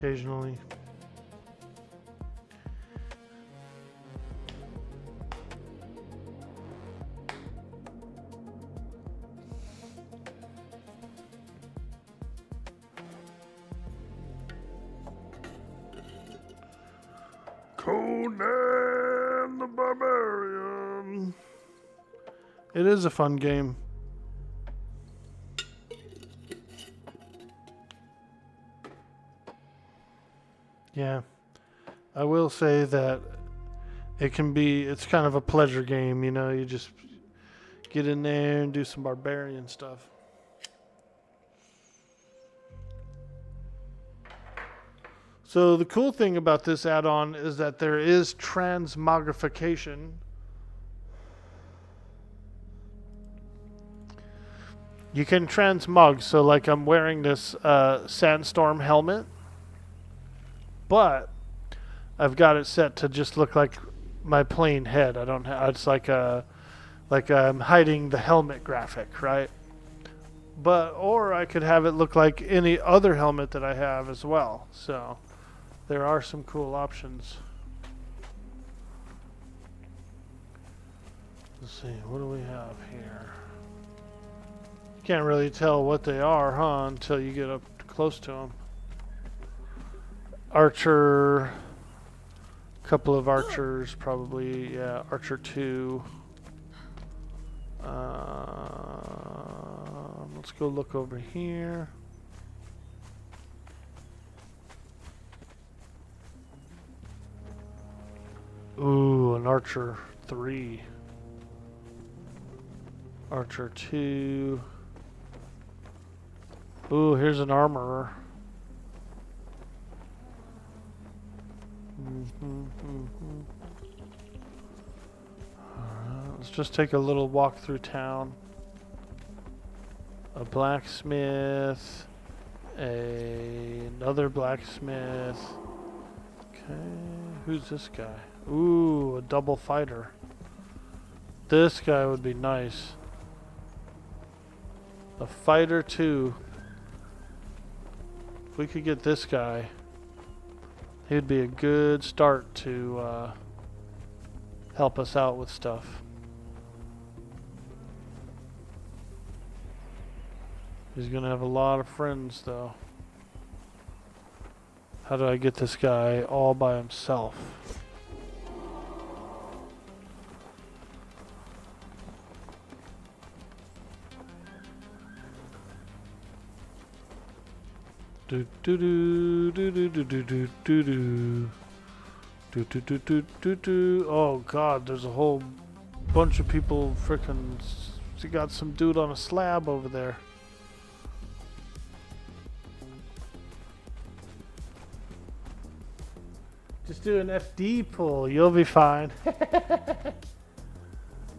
occasionally. Conan the Barbarian. It is a fun game. Yeah. I will say that it's kind of a pleasure game, you know, you just get in there and do some barbarian stuff. So the cool thing about this add-on is that there is transmogrification. You can transmog, so like I'm wearing this sandstorm helmet, but I've got it set to just look like my plain head. I don't have, it's like I'm hiding the helmet graphic, right? Or I could have it look like any other helmet that I have as well. So there are some cool options. Let's see, what do we have here? Can't really tell what they are, huh, until you get up close to them. Archer, couple of archers, probably, yeah, Archer 2. Let's go look over here. Ooh, an Archer 3. Archer 2. Ooh, here's an armorer. Let's just take a little walk through town. A blacksmith. Another blacksmith. Okay, who's this guy? Ooh, a double fighter. This guy would be nice. A fighter 2. If we could get this guy, he'd be a good start to help us out with stuff. He's gonna have a lot of friends though. How do I get this guy all by himself? Do do do do do do do do do do do do do do do do. Oh God, there's a whole bunch of people frickin'. You got some dude on a slab over there. Just do an FD pull, you'll be fine.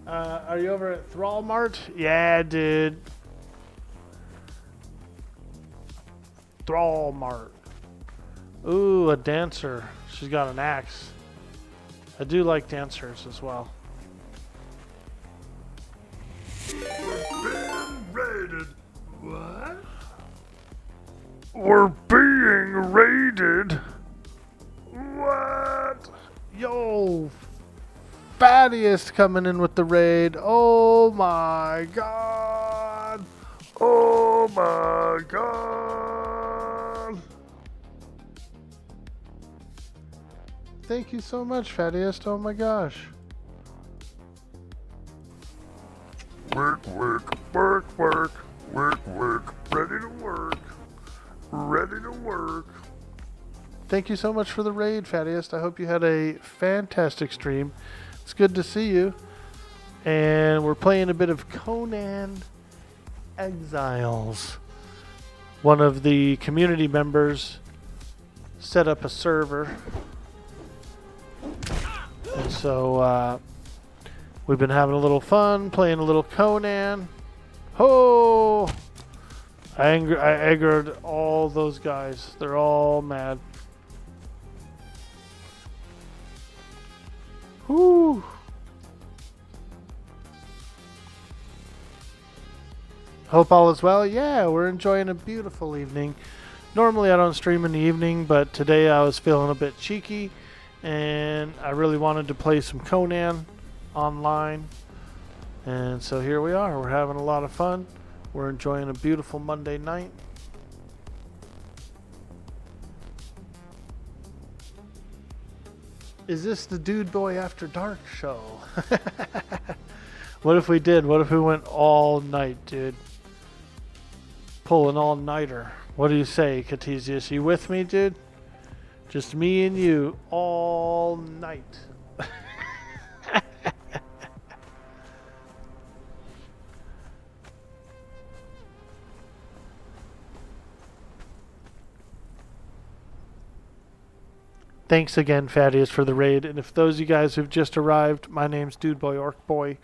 Are you over at Thrall Mart? Yeah, dude. Thrall Mart. Ooh, a dancer. She's got an axe. I do like dancers as well. We're being raided. What? We're being raided. What? Yo, Fattiest coming in with the raid. Oh my God. Oh my God. Thank you so much, Fattiest. Oh my gosh. Work, work, work, work, work, work. Ready to work. Ready to work. Thank you so much for the raid, Fattiest. I hope you had a fantastic stream. It's good to see you. And we're playing a bit of Conan Exiles. One of the community members set up a server. And so we've been having a little fun, playing a little Conan. Ho! I aggroed all those guys. They're all mad. Whew. Hope all is well. Yeah, we're enjoying a beautiful evening. Normally I don't stream in the evening, but today I was feeling a bit cheeky, and I really wanted to play some Conan online. And so here we are. We're having a lot of fun. We're enjoying a beautiful Monday night. Is this the Dude Boy After Dark show? What if we did? What if we went all night, dude? Pull an all-nighter. What do you say, Catesius? You with me, dude? Just me and you all night. Thanks again, Thaddeus, for the raid. And if those of you guys who've just arrived, my name's Dude Boy Orc Boy.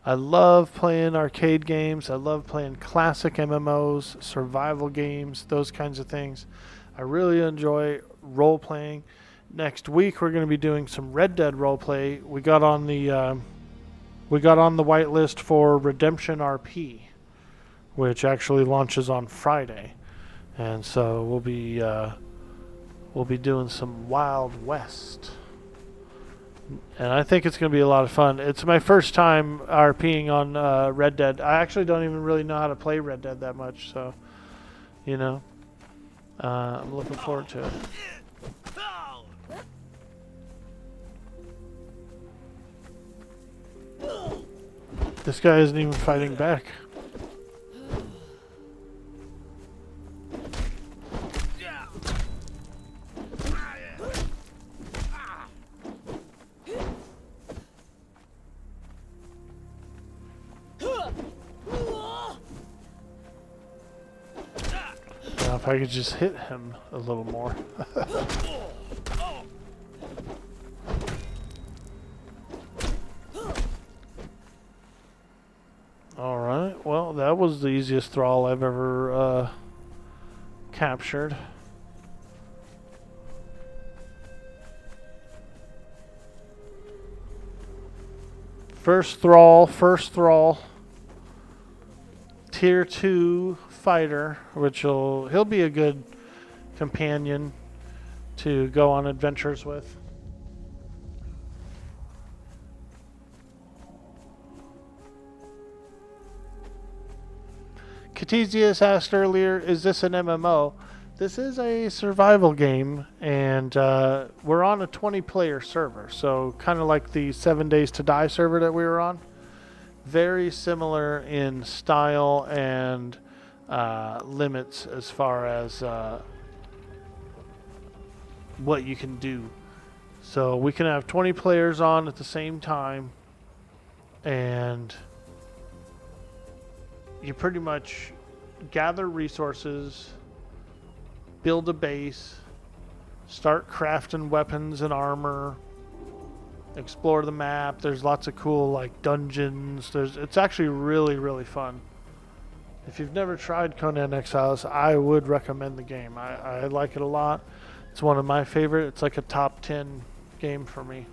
I love playing arcade games. I love playing classic MMOs, survival games, those kinds of things. I really enjoy role playing. Next week we're going to be doing some Red Dead role play. We got on the whitelist for Redemption RP, which actually launches on Friday, and so we'll be doing some Wild West. And I think it's going to be a lot of fun. It's my first time RPing on Red Dead. I actually don't even really know how to play Red Dead that much, so, you know, I'm looking forward to it. This guy isn't even fighting back. Now, if I could just hit him a little more. Alright, well, that was the easiest thrall I've ever captured. First thrall. Tier 2 fighter, which he'll be a good companion to go on adventures with. Catesius asked earlier, is this an MMO? This is a survival game, and we're on a 20-player server, so kind of like the 7 Days to Die server that we were on. Very similar in style and limits as far as what you can do. So we can have 20 players on at the same time, and you pretty much gather resources, build a base, start crafting weapons and armor, explore the map. There's lots of cool like dungeons. It's actually really, really fun. If you've never tried Conan Exiles, I would recommend the game. I like it a lot. It's one of my favorite. It's like a top 10 game for me.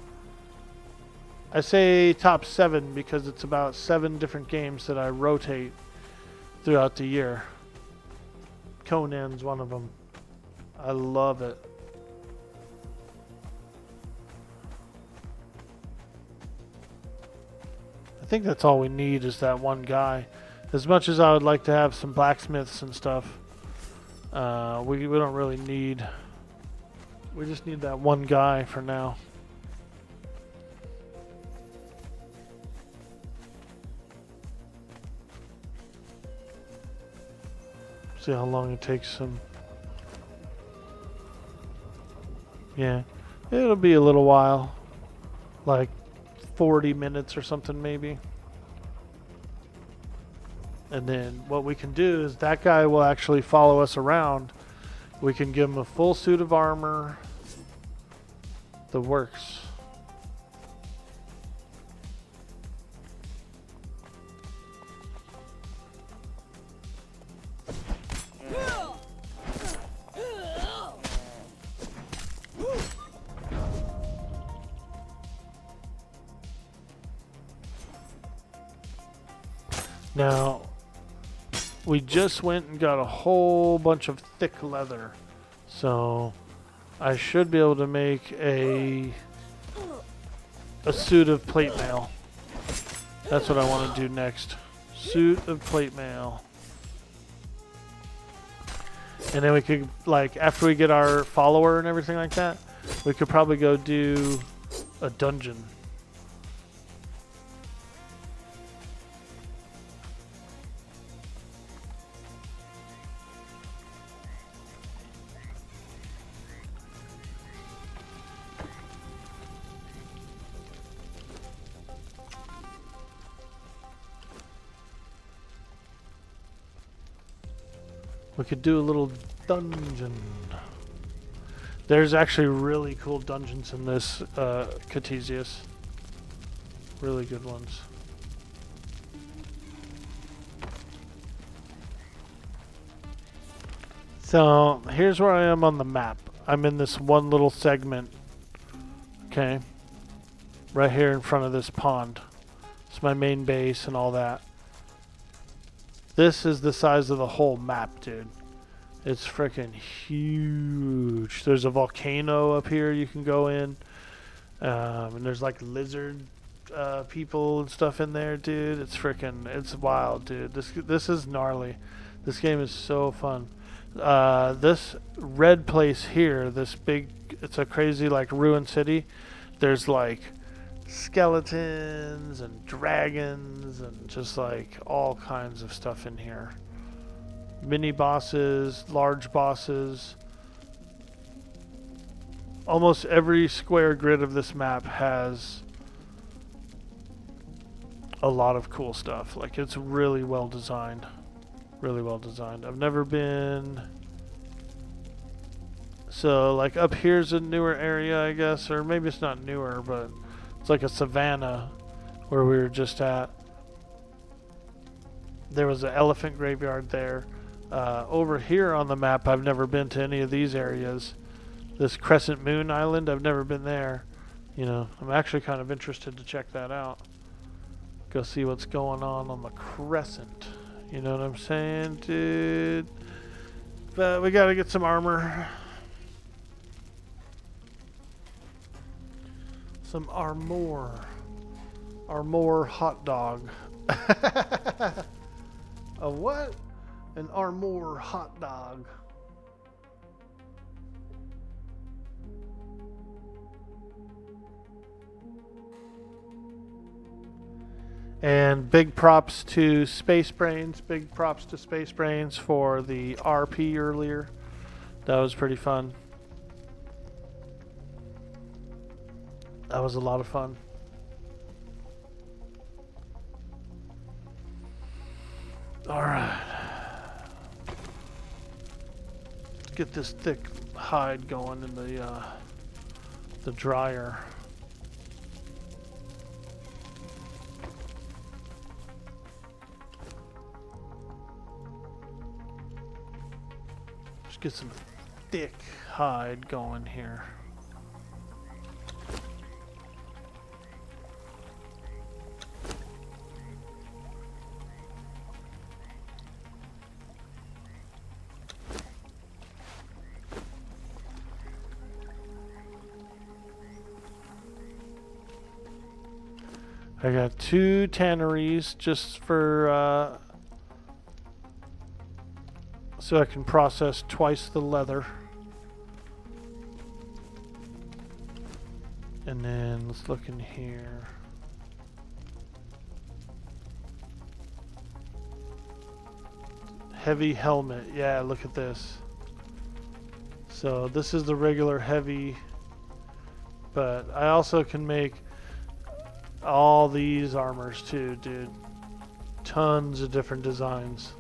I say top 7 because it's about 7 different games that I rotate throughout the year. Conan's one of them. I love it. I think that's all we need is that one guy. As much as I would like to have some blacksmiths and stuff, we don't really need. We just need that one guy for now. See how long it takes him. Yeah, it'll be a little while, like 40 minutes or something maybe. And then what we can do is that guy will actually follow us around. We can give him a full suit of armor. The works. Now, we just went and got a whole bunch of thick leather. So I should be able to make a suit of plate mail. That's what I want to do next. Suit of plate mail. And then we could, like, after we get our follower and everything like that, we could probably go do a dungeon. We could do a little dungeon. There's actually really cool dungeons in this Catesius. Really good ones. So here's where I am on the map. I'm in this one little segment. Okay. Right here in front of this pond. It's my main base and all that. This is the size of the whole map, dude. It's freaking huge. There's a volcano up here you can go in. And there's like lizard people and stuff in there, dude. It's wild, dude. This is gnarly. This game is so fun. This red place here, it's a crazy like ruined city. There's like skeletons and dragons and just like all kinds of stuff in here. Mini bosses, large bosses. Almost every square grid of this map has a lot of cool stuff. Like, it's really well designed. Really well designed. I've never been... So, like, up here's a newer area, I guess. Or maybe it's not newer, but it's like a savanna where we were just at. There was an elephant graveyard there. Over here on the map, I've never been to any of these areas. This Crescent Moon Island, I've never been there. You know, I'm actually kind of interested to check that out. Go see what's going on the Crescent. You know what I'm saying, dude? But we gotta get some armor. Some armor. Armor hot dog. A what? An armor hot dog. And big props to Space Brains. Big props to Space Brains for the RP earlier. That was pretty fun. That was a lot of fun. Alright. Let's get this thick hide going in the dryer. Let's get some thick hide going here. I got 2 tanneries just for so I can process twice the leather. And then let's look in here. Heavy helmet. Yeah, look at this. So this is the regular heavy, but I also can make all these armors too, dude. Tons of different designs.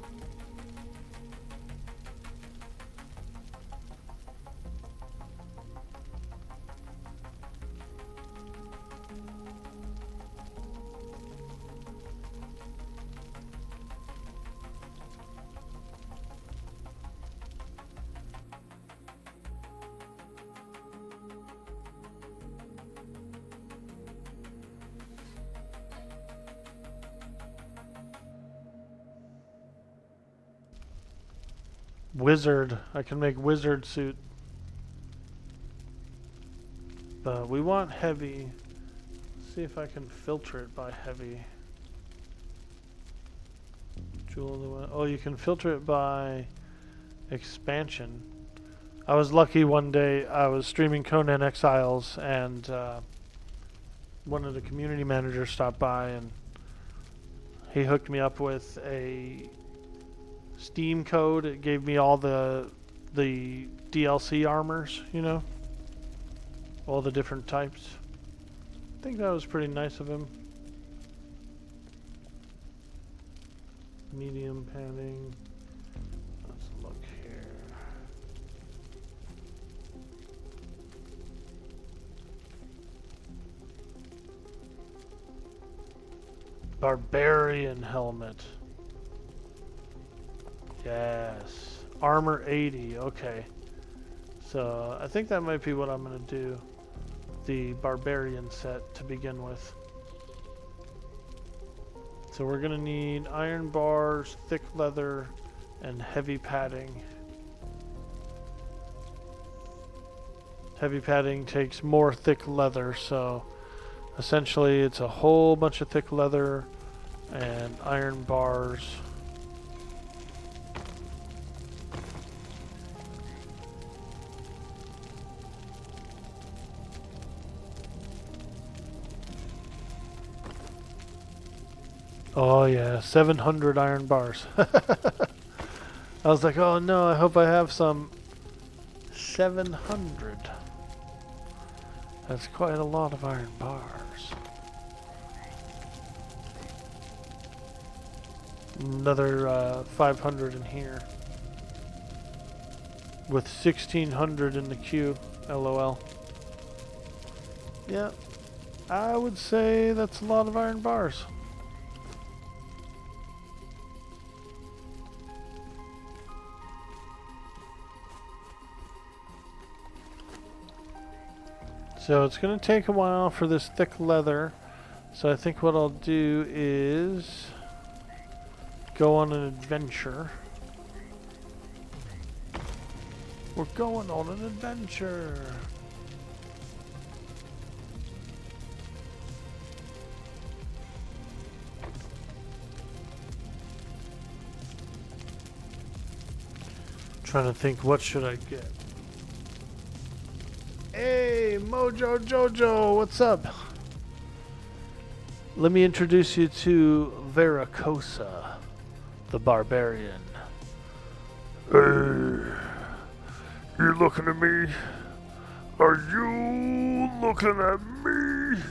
Wizard. I can make wizard suit. But we want heavy. Let's see if I can filter it by heavy. Jewel of the Wind. Oh, you can filter it by expansion. I was lucky one day. I was streaming Conan Exiles, and one of the community managers stopped by, and he hooked me up with a Steam code. It gave me all the DLC armors, you know, all the different types. I think that was pretty nice of him. Medium padding. Let's look here. Barbarian helmet. Yes. Armor 80. Okay. So I think that might be what I'm going to do. The Barbarian set to begin with. So we're going to need iron bars, thick leather, and heavy padding. Heavy padding takes more thick leather, so essentially it's a whole bunch of thick leather and iron bars. Oh yeah, 700 iron bars. I was like, oh no, I hope I have some. 700. That's quite a lot of iron bars. Another 500 in here. With 1600 in the queue. LOL. Yeah, I would say that's a lot of iron bars. So it's going to take a while for this thick leather. So I think what I'll do is go on an adventure. We're going on an adventure. Trying to think, what should I get? Hey, Mojo Jojo, what's up? Let me introduce you to Veracosa, the Barbarian. Hey, you looking at me? Are you looking at me?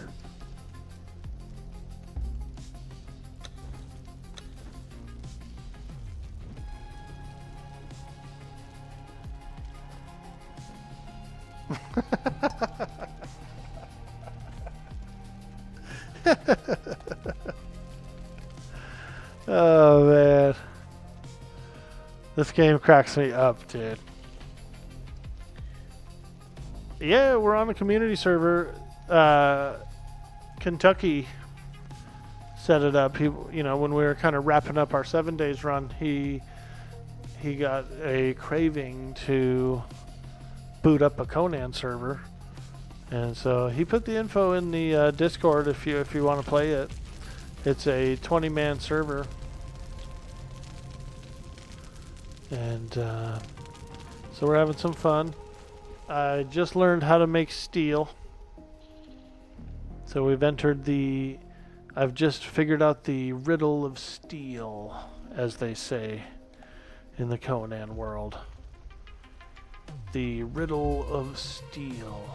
Oh man, this game cracks me up, dude. Yeah, we're on a community server. Kentucky set it up. He, you know, when we were kind of wrapping up our 7 days run, he got a craving to boot up a Conan server, and so he put the info in the Discord if you want to play it. It's a 20-man server, and so we're having some fun. I just learned how to make steel, so we've entered the. I've just figured out the riddle of steel, as they say in the Conan world. The riddle of steel.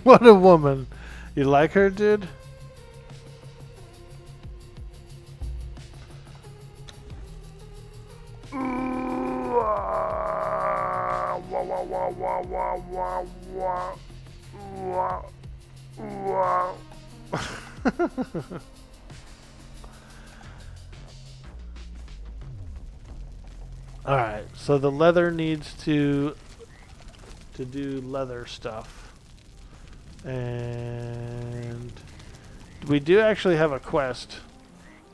What a woman. You like her, dude? Alright, so the leather needs to do leather stuff. And we do actually have a quest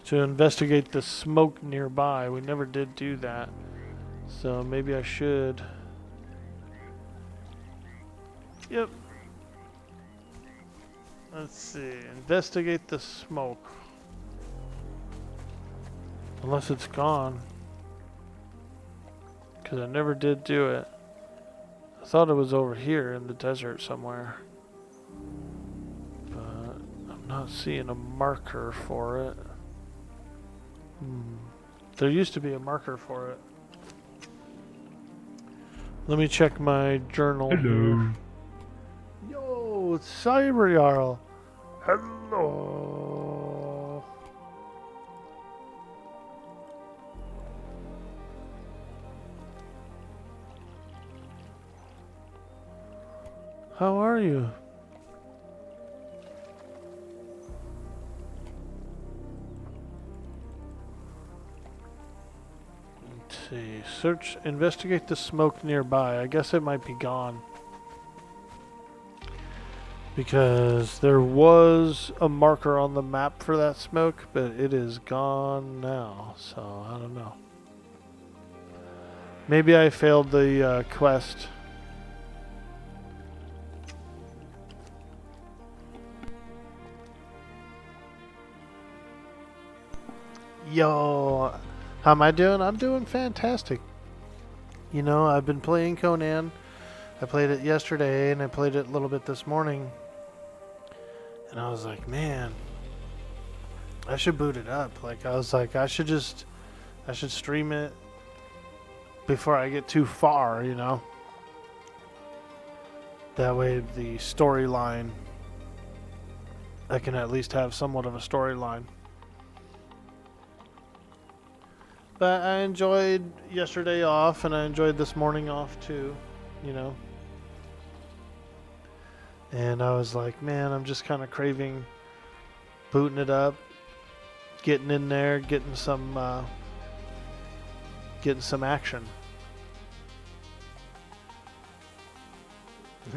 to investigate the smoke nearby. We never did do that. So maybe I should. Yep. Let's see. Investigate the smoke. Unless it's gone. Because I never did do it. I thought it was over here in the desert somewhere. But I'm not seeing a marker for it. There used to be a marker for it. Let me check my journal. Hello. Yo, it's Cyber Jarl. Hello. How are you? Let's see. Search, investigate the smoke nearby. I guess it might be gone. Because there was a marker on the map for that smoke, but it is gone now. So, I don't know. Maybe I failed the quest. Yo, how am I doing? I'm doing fantastic. You know, I've been playing Conan. I played it yesterday and I played it a little bit this morning. And I was like, man, I should boot it up. Like, I was like, I should stream it before I get too far, you know? That way the storyline, I can at least have somewhat of a storyline. But I enjoyed yesterday off, and I enjoyed this morning off too, you know. And I was like, man, I'm just kind of craving booting it up, getting in there, getting some action.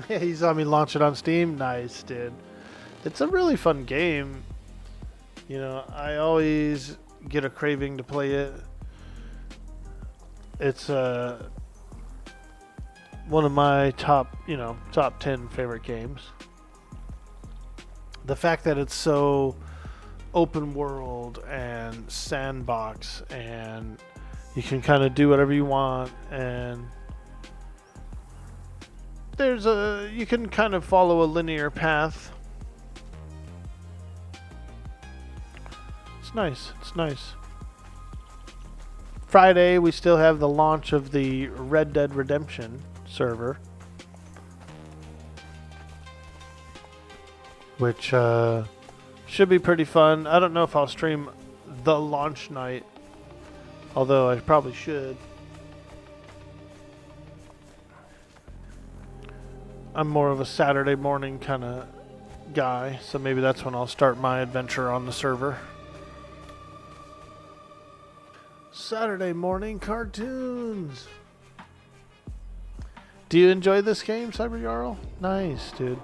You saw me launch it on Steam? Nice, dude. It's a really fun game. You know, I always get a craving to play it. It's one of my top 10 favorite games. The fact that it's so open world and sandbox, and you can kind of do whatever you want, and you can kind of follow a linear path. It's nice. It's nice. Friday, we still have the launch of the Red Dead Redemption server, which should be pretty fun. I don't know if I'll stream the launch night, although I probably should. I'm more of a Saturday morning kind of guy, so maybe that's when I'll start my adventure on the server. Saturday morning cartoons. Do you enjoy this game, Cyber Jarl? Nice, dude.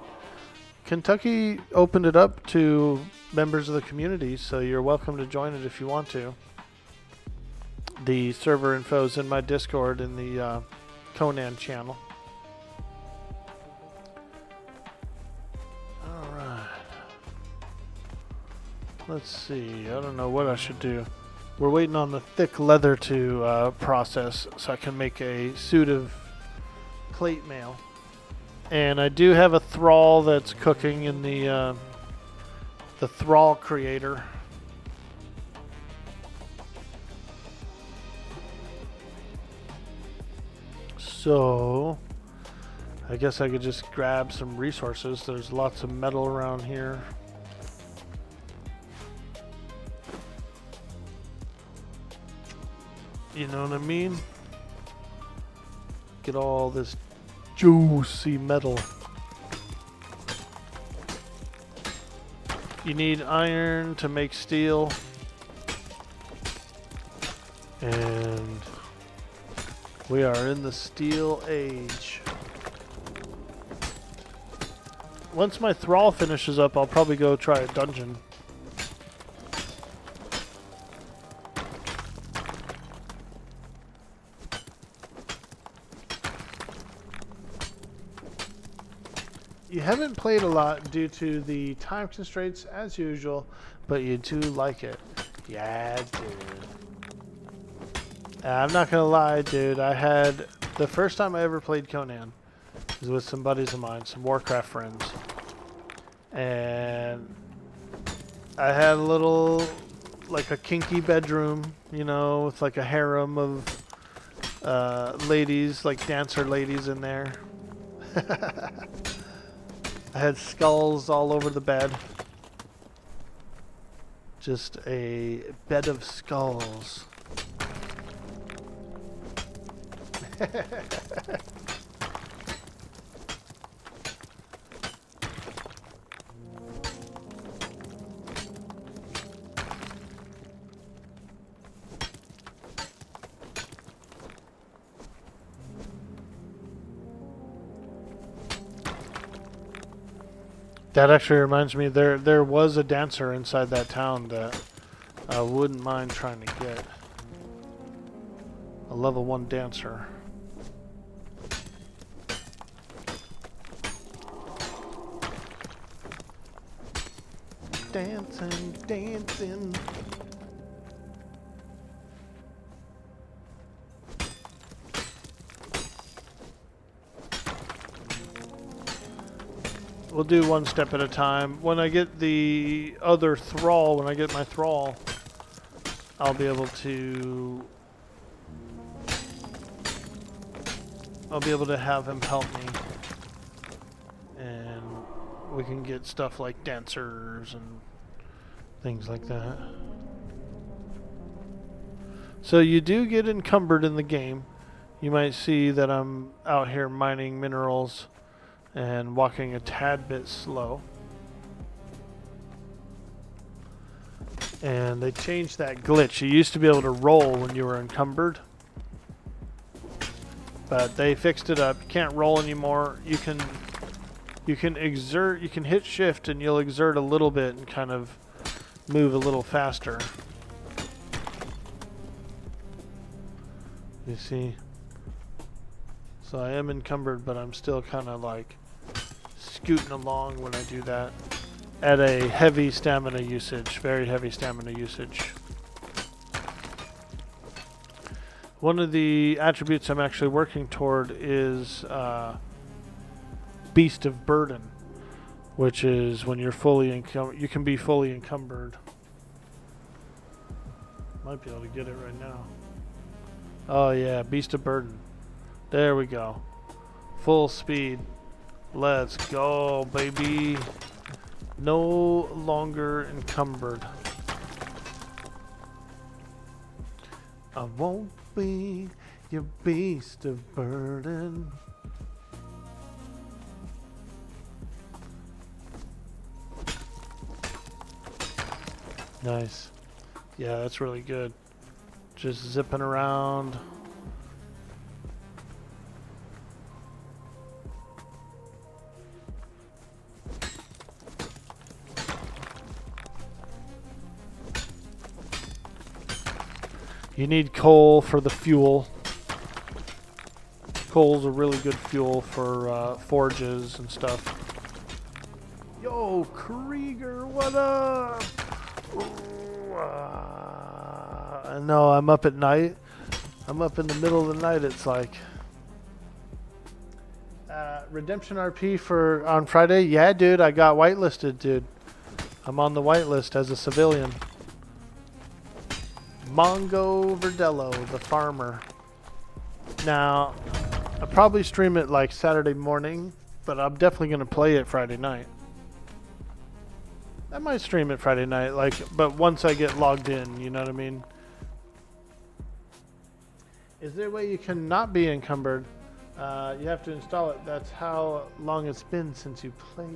Kentucky opened it up to members of the community, so you're welcome to join it if you want to. The server info is in my Discord in the Conan channel. Alright. Let's see. I don't know what I should do. We're waiting on the thick leather to process so I can make a suit of plate mail. And I do have a thrall that's cooking in the thrall creator. So I guess I could just grab some resources. There's lots of metal around here. You know what I mean? Get all this juicy metal. You need iron to make steel. And We are in the Steel Age. Once my thrall finishes up, I'll probably go try a dungeon. You haven't played a lot due to the time constraints as usual, but you do like it. Yeah, dude. I'm not gonna lie, dude. I had the first time I ever played Conan was with some buddies of mine, some Warcraft friends, and I had a little, like a kinky bedroom, you know, with like a harem of ladies, like dancer ladies in there. I had skulls all over the bed. Just a bed of skulls. That actually reminds me, there was a dancer inside that town that I wouldn't mind trying to get. A level 1 dancer. Dancing, dancing. We'll do one step at a time. When I get the other thrall, when I get my thrall, I'll be able to have him help me. And we can get stuff like dancers and things like that. So you do get encumbered in the game. You might see that I'm out here mining minerals and walking a tad bit slow. And they changed that glitch. You used to be able to roll when you were encumbered, but they fixed it up. You can't roll anymore. You can hit shift and you'll exert a little bit and kind of move a little faster. You see? So I am encumbered, but I'm still kind of like scooting along when I do that at a heavy stamina usage, very heavy stamina usage. One of the attributes I'm actually working toward is Beast of Burden, which is when you're fully you can be fully encumbered. Might be able to get it right now. Oh yeah, Beast of Burden. There we go. Full speed. Let's go, baby. No longer encumbered. I won't be your beast of burden. Nice. Yeah, that's really good. Just zipping around. You need coal for the fuel. Coal's a really good fuel for forges and stuff. Yo, Krieger, what up? No, I'm up at night. I'm up in the middle of the night, it's like. Redemption RP for on Friday? Yeah, dude, I got whitelisted, dude. I'm on the whitelist as a civilian. Mongo Verdello, the farmer. Now, I'll probably stream it like Saturday morning, but I'm definitely going to play it Friday night. I might stream it Friday night, like, but once I get logged in, you know what I mean? Is there a way you can not be encumbered? You have to install it. That's how long it's been since you played.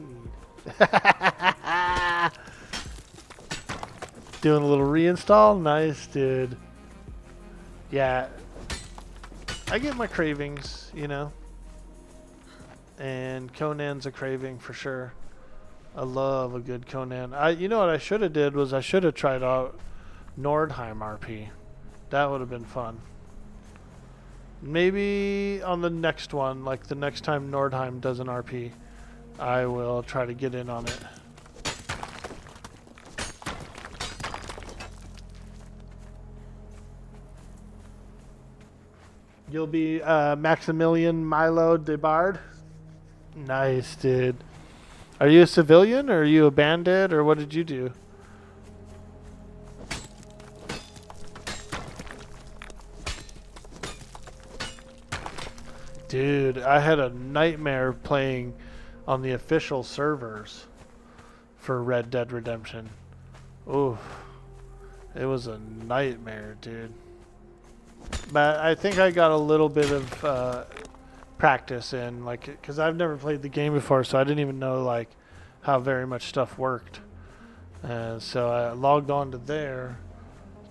Doing a little reinstall? Nice, dude. Yeah. I get my cravings, you know. And Conan's a craving for sure. I love a good Conan. You know what I should have did was I should have tried out Nordheim RP. That would have been fun. Maybe on the next one, like the next time Nordheim does an RP, I will try to get in on it. You'll be Maximilian Milo de Bard. Nice, dude. Are you a civilian or are you a bandit or what did you do? Dude, I had a nightmare playing on the official servers for Red Dead Redemption. Oof. It was a nightmare, dude. But I think I got a little bit of practice in, like, because I've never played the game before, so I didn't even know, like, how very much stuff worked. And so I logged on to there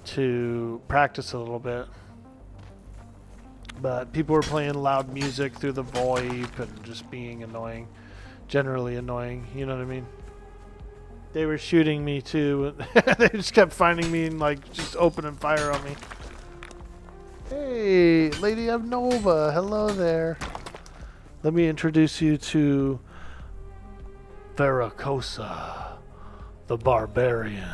to practice a little bit. But people were playing loud music through the VoIP and just being annoying. Generally annoying, you know what I mean? They were shooting me too. They just kept finding me and like just opening fire on me. Hey, Lady of Nova, hello there. Let me introduce you to Veracosa, the Barbarian.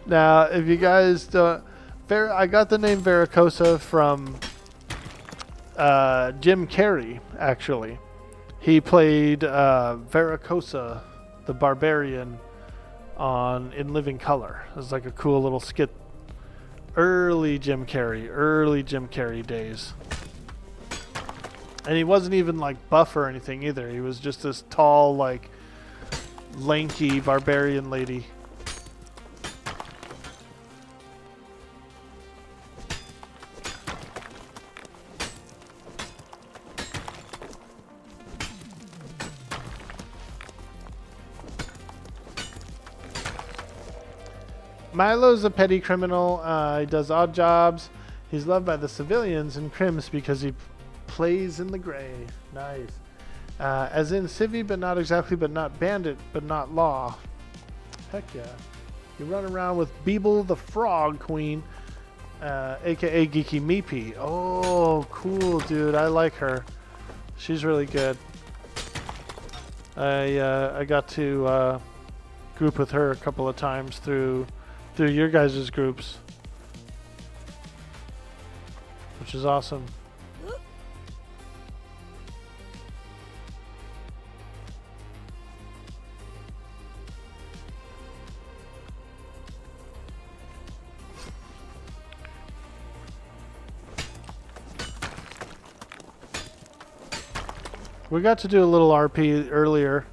Now, if you guys don't, I got the name Veracosa from Jim Carrey. Actually, he played Veracosa, the Barbarian, in Living Color. It was like a cool little skit. Early Jim Carrey days. And he wasn't even like buff or anything either. He was just this tall, like lanky barbarian lady. Milo's a petty criminal. He does odd jobs. He's loved by the civilians and crims because he plays in the gray. Nice. As in civvy, but not exactly, but not bandit, but not law. Heck yeah. You run around with Beeble the Frog Queen, aka Geeky Meepy. Oh, cool, dude. I like her. She's really good. I got to group with her a couple of times through your guys' groups, which is awesome. We got to do a little RP earlier.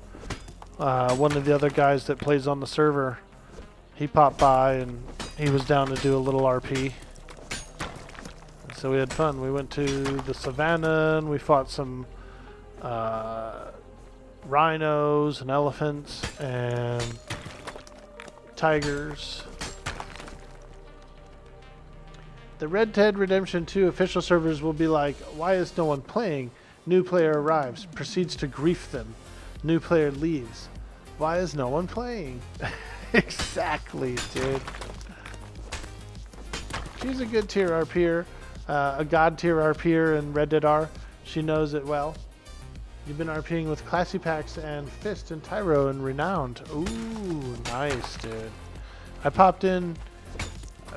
One of the other guys that plays on the server, he popped by and he was down to do a little RP. And so we had fun. We went to the savannah and we fought some rhinos and elephants and tigers. The Red Dead Redemption 2 official servers will be like, why is no one playing? New player arrives, proceeds to grief them. New player leaves. Why is no one playing? Exactly, dude. She's a good tier RPer, a god tier RPer in Red Dead R. She knows it well. You've been RPing with Classy Packs and Fist and Tyro and Renowned. Ooh, nice, dude. I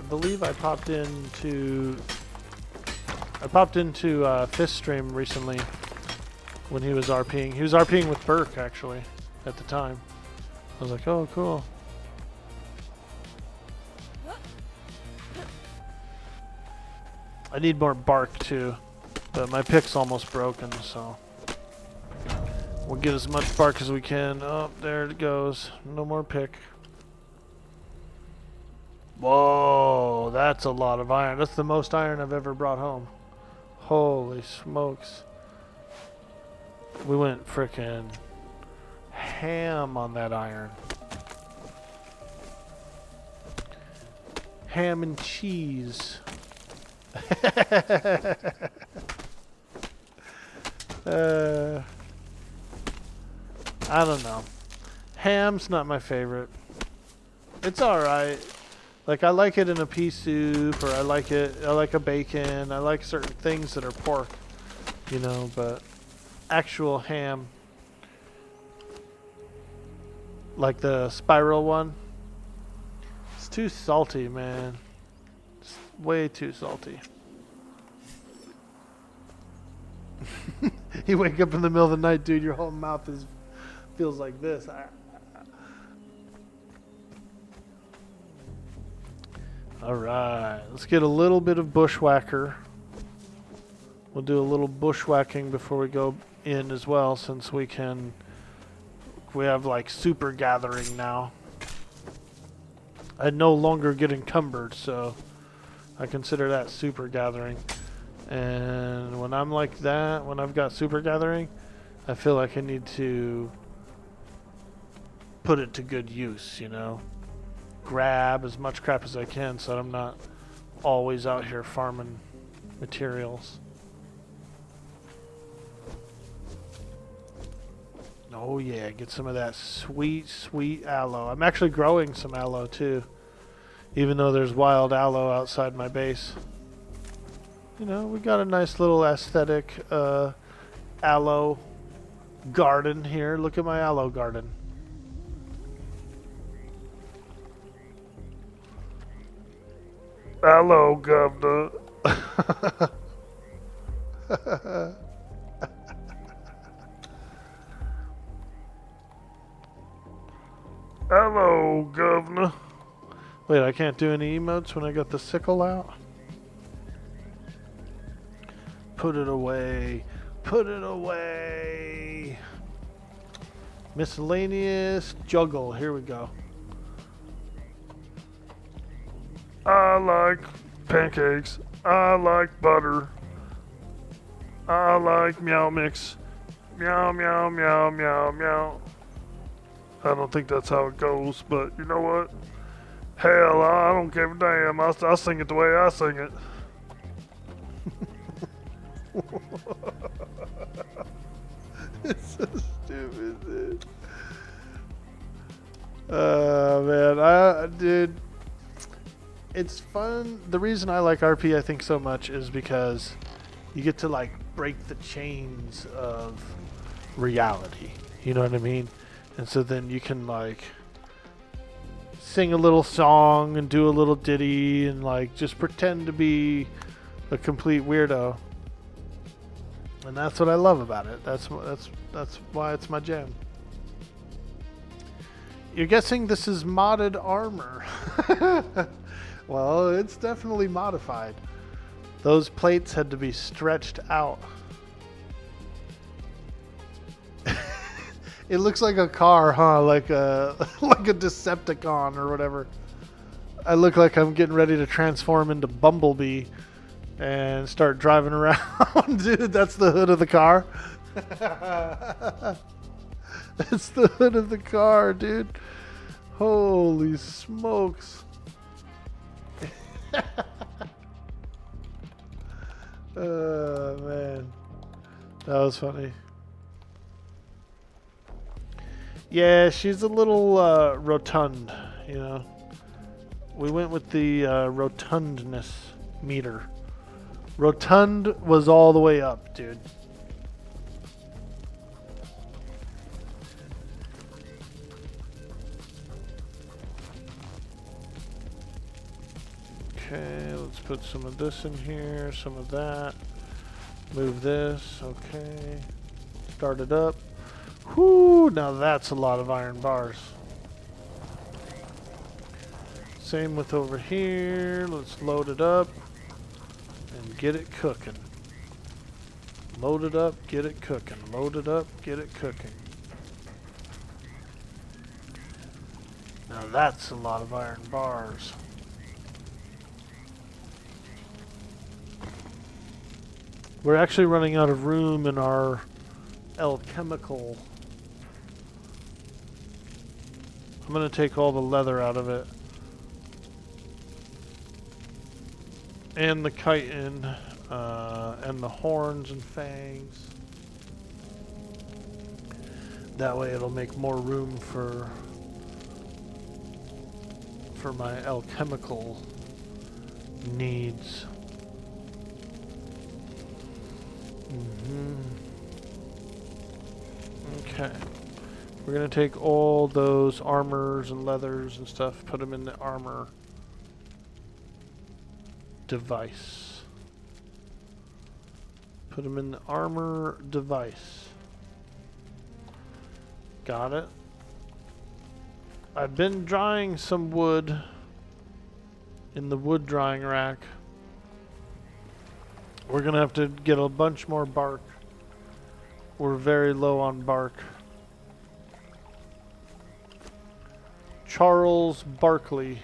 believe I popped into Fist stream recently when he was RPing. He was RPing with Burke, actually, at the time. I was like, oh, cool. I need more bark, too. But my pick's almost broken, so we'll get as much bark as we can. Oh, there it goes. No more pick. Whoa, that's a lot of iron. That's the most iron I've ever brought home. Holy smokes. We went frickin' ham on that iron. Ham and cheese. I don't know. Ham's not my favorite. It's alright. Like, I like it in a pea soup, or I like a bacon. I like certain things that are pork, you know, but actual ham, like the spiral one, it's too salty, man. It's way too salty. You wake up in the middle of the night, dude, your whole mouth feels like this. Alright, let's get a little bit of bushwhacker. We'll do a little bushwhacking before we go in as well, since we have like super gathering now. I no longer get encumbered, so I consider that super gathering. And when I'm like that, when I've got super gathering, I feel like I need to put it to good use, you know? Grab as much crap as I can so that I'm not always out here farming materials. Oh yeah, get some of that sweet, sweet aloe. I'm actually growing some aloe too, even though there's wild aloe outside my base. You know, we got a nice little aesthetic aloe garden here. Look at my aloe garden. Hello, Governor. Hello, Governor. Wait, I can't do any emotes when I got the sickle out? Put it away. Put it away. Miscellaneous juggle. Here we go. I like pancakes. I like butter. I like meow mix. Meow, meow, meow, meow, meow. I don't think that's how it goes, but you know what? Hell, I don't give a damn. I'll sing it the way I sing it. It's so stupid, dude. Man, dude, it's fun. The reason I like RP, I think, so much is because you get to like break the chains of reality. You know what I mean? And so then you can like sing a little song and do a little ditty and like just pretend to be a complete weirdo. And that's what I love about it. That's why it's my jam. You're guessing this is modded armor. Well, it's definitely modified. Those plates had to be stretched out. It looks like a car, huh? Like a like a Decepticon or whatever. I look like I'm getting ready to transform into Bumblebee and start driving around. Dude, that's the hood of the car. That's the hood of the car, dude. Holy smokes. Oh, man. That was funny. Yeah, she's a little rotund, you know. We went with the rotundness meter. Rotund was all the way up, dude. Okay, let's put some of this in here, some of that. Move this, okay. Start it up. Whoo, now that's a lot of iron bars. Same with over here. Let's load it up and get it cooking. Load it up, get it cooking. Load it up, get it cooking. Now that's a lot of iron bars. We're actually running out of room in our alchemical. I'm going to take all the leather out of it. And the chitin, and the horns and fangs. That way it'll make more room for my alchemical needs. Okay. We're going to take all those armors and leathers and stuff, put them in the armor device. Put them in the armor device. Got it. I've been drying some wood in the wood drying rack. We're gonna have to get a bunch more bark. We're very low on bark. Charles Barkley.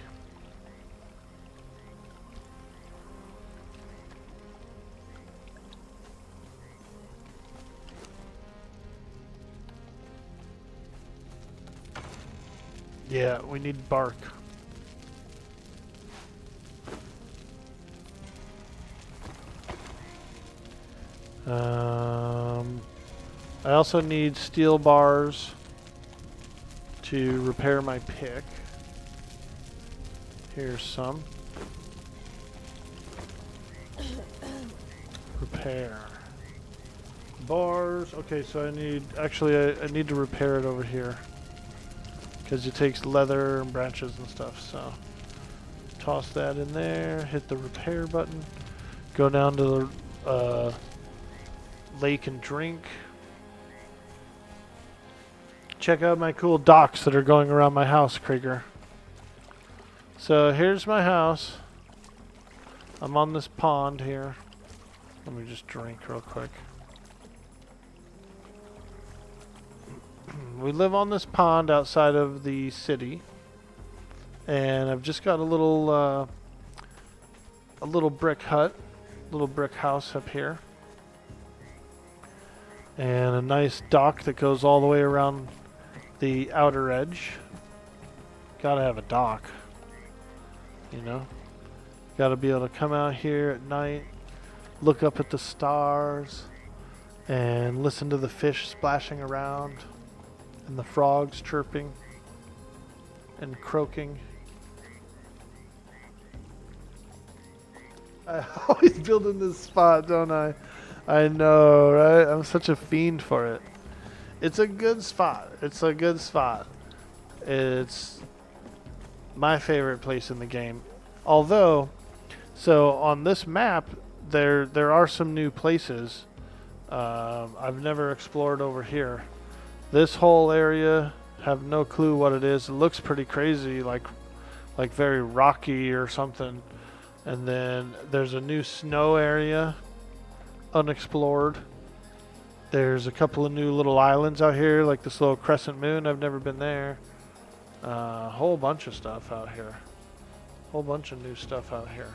Yeah, we need bark. I also need steel bars to repair my pick. Here's some. Repair. Bars. Okay, so I need, actually I need to repair it over here. Because it takes leather and branches and stuff, so toss that in there, hit the repair button, go down to the lake and drink. Check out my cool docks that are going around my house, Krieger. So here's my house. I'm on this pond here. Let me just drink real quick. We live on this pond outside of the city, and I've just got a little brick hut, little brick house up here, and a nice dock that goes all the way around the outer edge. Gotta have a dock, you know. Gotta be able to come out here at night, look up at the stars, and listen to the fish splashing around. And the frogs chirping and croaking. I always build in this spot, don't I? I know, right? I'm such a fiend for it. It's a good spot. It's a good spot. It's my favorite place in the game. Although, so on this map, there are some new places I've never explored over here. This whole area, have no clue what it is. It looks pretty crazy, like very rocky or something. And then there's a new snow area, unexplored. There's a couple of new little islands out here, like this little crescent moon. I've never been there. A whole bunch of stuff out here. Whole bunch of new stuff out here.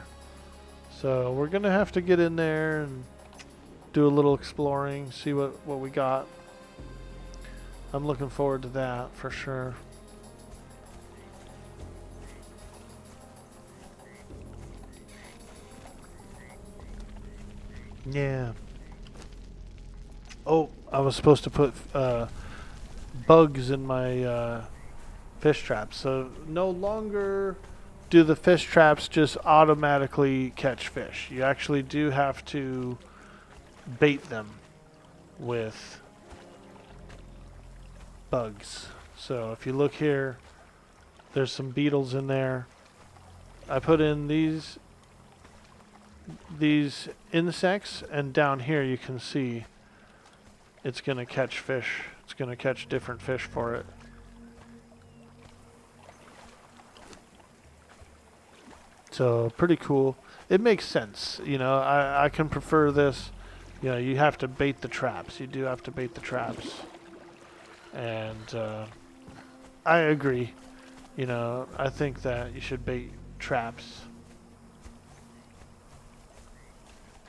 So we're gonna have to get in there and do a little exploring, see what we got. I'm looking forward to that for sure. Yeah. Oh, I was supposed to put bugs in my fish traps. So no longer do the fish traps just automatically catch fish. You actually do have to bait them with bugs. So if you look here, there's some beetles in there. I put in these insects, and down here you can see it's gonna catch fish. It's gonna catch different fish for it. So pretty cool. It makes sense, you know. I can prefer this. You know, you have to bait the traps. You do have to bait the traps. And I agree. You know, I think that you should bait traps.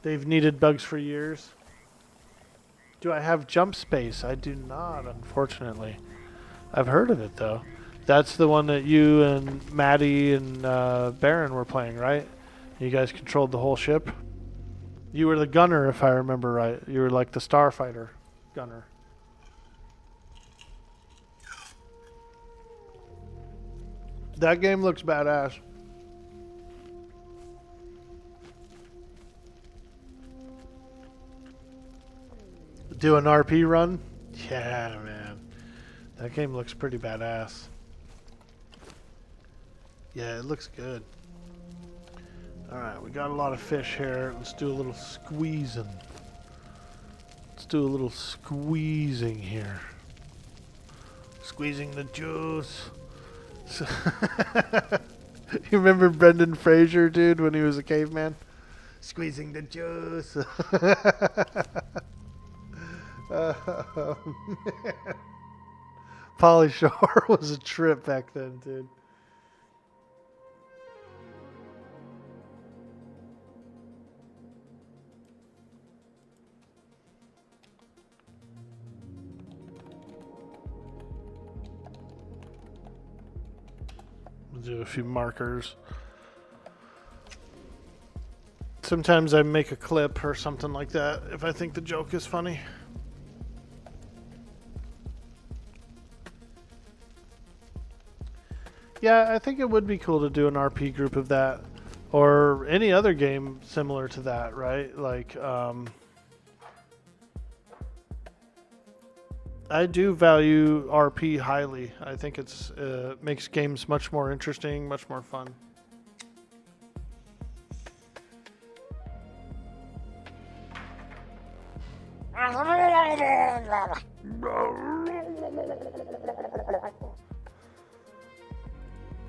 They've needed bugs for years. Do I have jump space? I do not, unfortunately. I've heard of it, though. That's the one that you and Maddie and Baron were playing, right? You guys controlled the whole ship? You were the gunner, if I remember right. You were like the starfighter gunner. That game looks badass. Do an RP run? Yeah, man. That game looks pretty badass. Yeah, it looks good. Alright, we got a lot of fish here. Let's do a little squeezing. Let's do a little squeezing here. Squeezing the juice. You remember Brendan Fraser, dude, when he was a caveman? Squeezing the juice. Man. Pauly Shore was a trip back then, dude. Do a few markers. Sometimes I make a clip or something like that if I think the joke is funny. Yeah, I think it would be cool to do an RP group of that, or any other game similar to that, right? Like, I do value RP highly. I think it's makes games much more interesting, much more fun.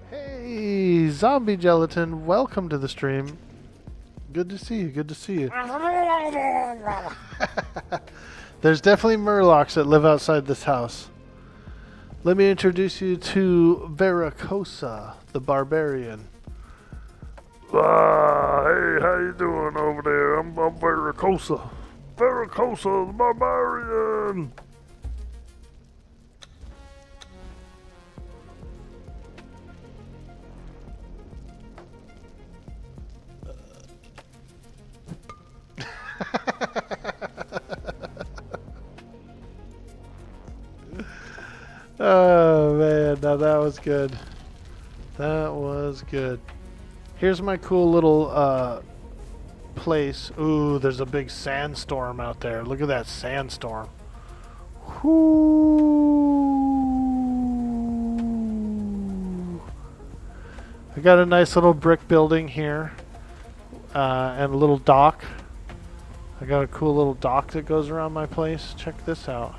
Hey, Zombie Gelatin, welcome to the stream. Good to see you, good to see you. There's definitely murlocs that live outside this house. Let me introduce you to Veracosa, the Barbarian. Hey, how you doing over there? I'm Veracosa. Veracosa, the Barbarian. Oh man, now that was good. That was good. Here's my cool little place. Ooh, there's a big sandstorm out there. Look at that sandstorm. Whoo. I got a nice little brick building here and a little dock. I got a cool little dock that goes around my place. Check this out.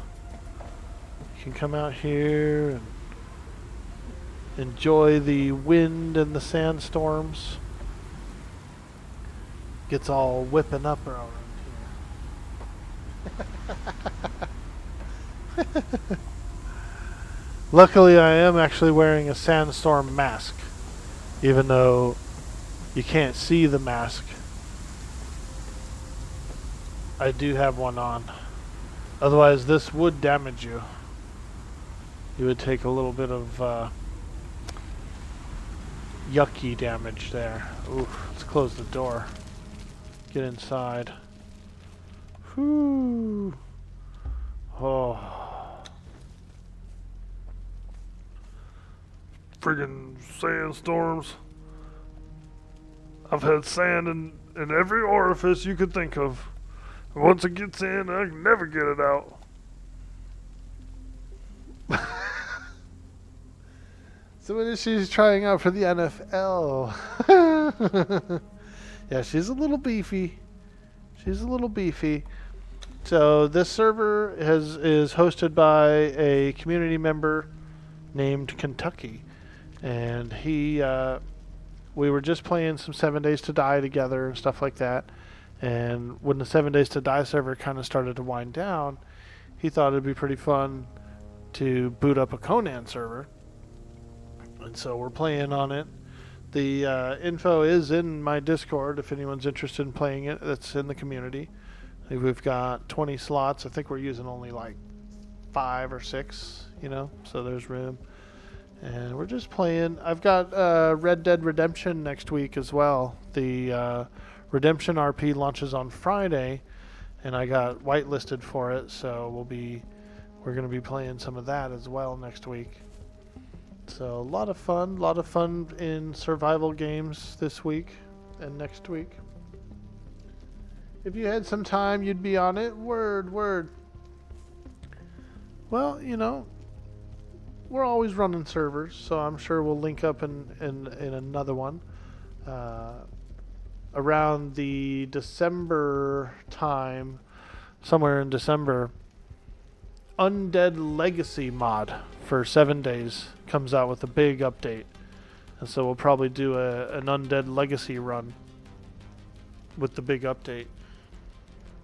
You can come out here and enjoy the wind and the sandstorms. Gets all whipping up around here. Luckily, I am actually wearing a sandstorm mask, even though you can't see the mask. I do have one on. Otherwise, this would damage you. You would take a little bit of yucky damage there. Ooh, let's close the door. Get inside. Whoo. Oh. Friggin' sandstorms. I've had sand in every orifice you could think of. And once it gets in, I can never get it out. So she's trying out for the NFL. Yeah, she's a little beefy. She's a little beefy. So this server is hosted by a community member named Kentucky, and we were just playing some 7 Days to Die together and stuff like that. And when the 7 Days to Die server kind of started to wind down, he thought it'd be pretty fun to boot up a Conan server. And so we're playing on it. The info is in my Discord if anyone's interested in playing it. That's in the community. We've got 20 slots. I think we're using only like 5 or 6, so there's room. And we're just playing. I've got Red Dead Redemption next week as well. The Redemption RP launches on Friday, and I got whitelisted for it, so we're going to be playing some of that as well next week. So a lot of fun in survival games this week and next week. If you had some time, you'd be on it. Word. Well, we're always running servers, so I'm sure we'll link up in another one. Around the December time, somewhere in December, Undead Legacy mod for 7 days comes out with a big update. And so we'll probably do an Undead Legacy run with the big update.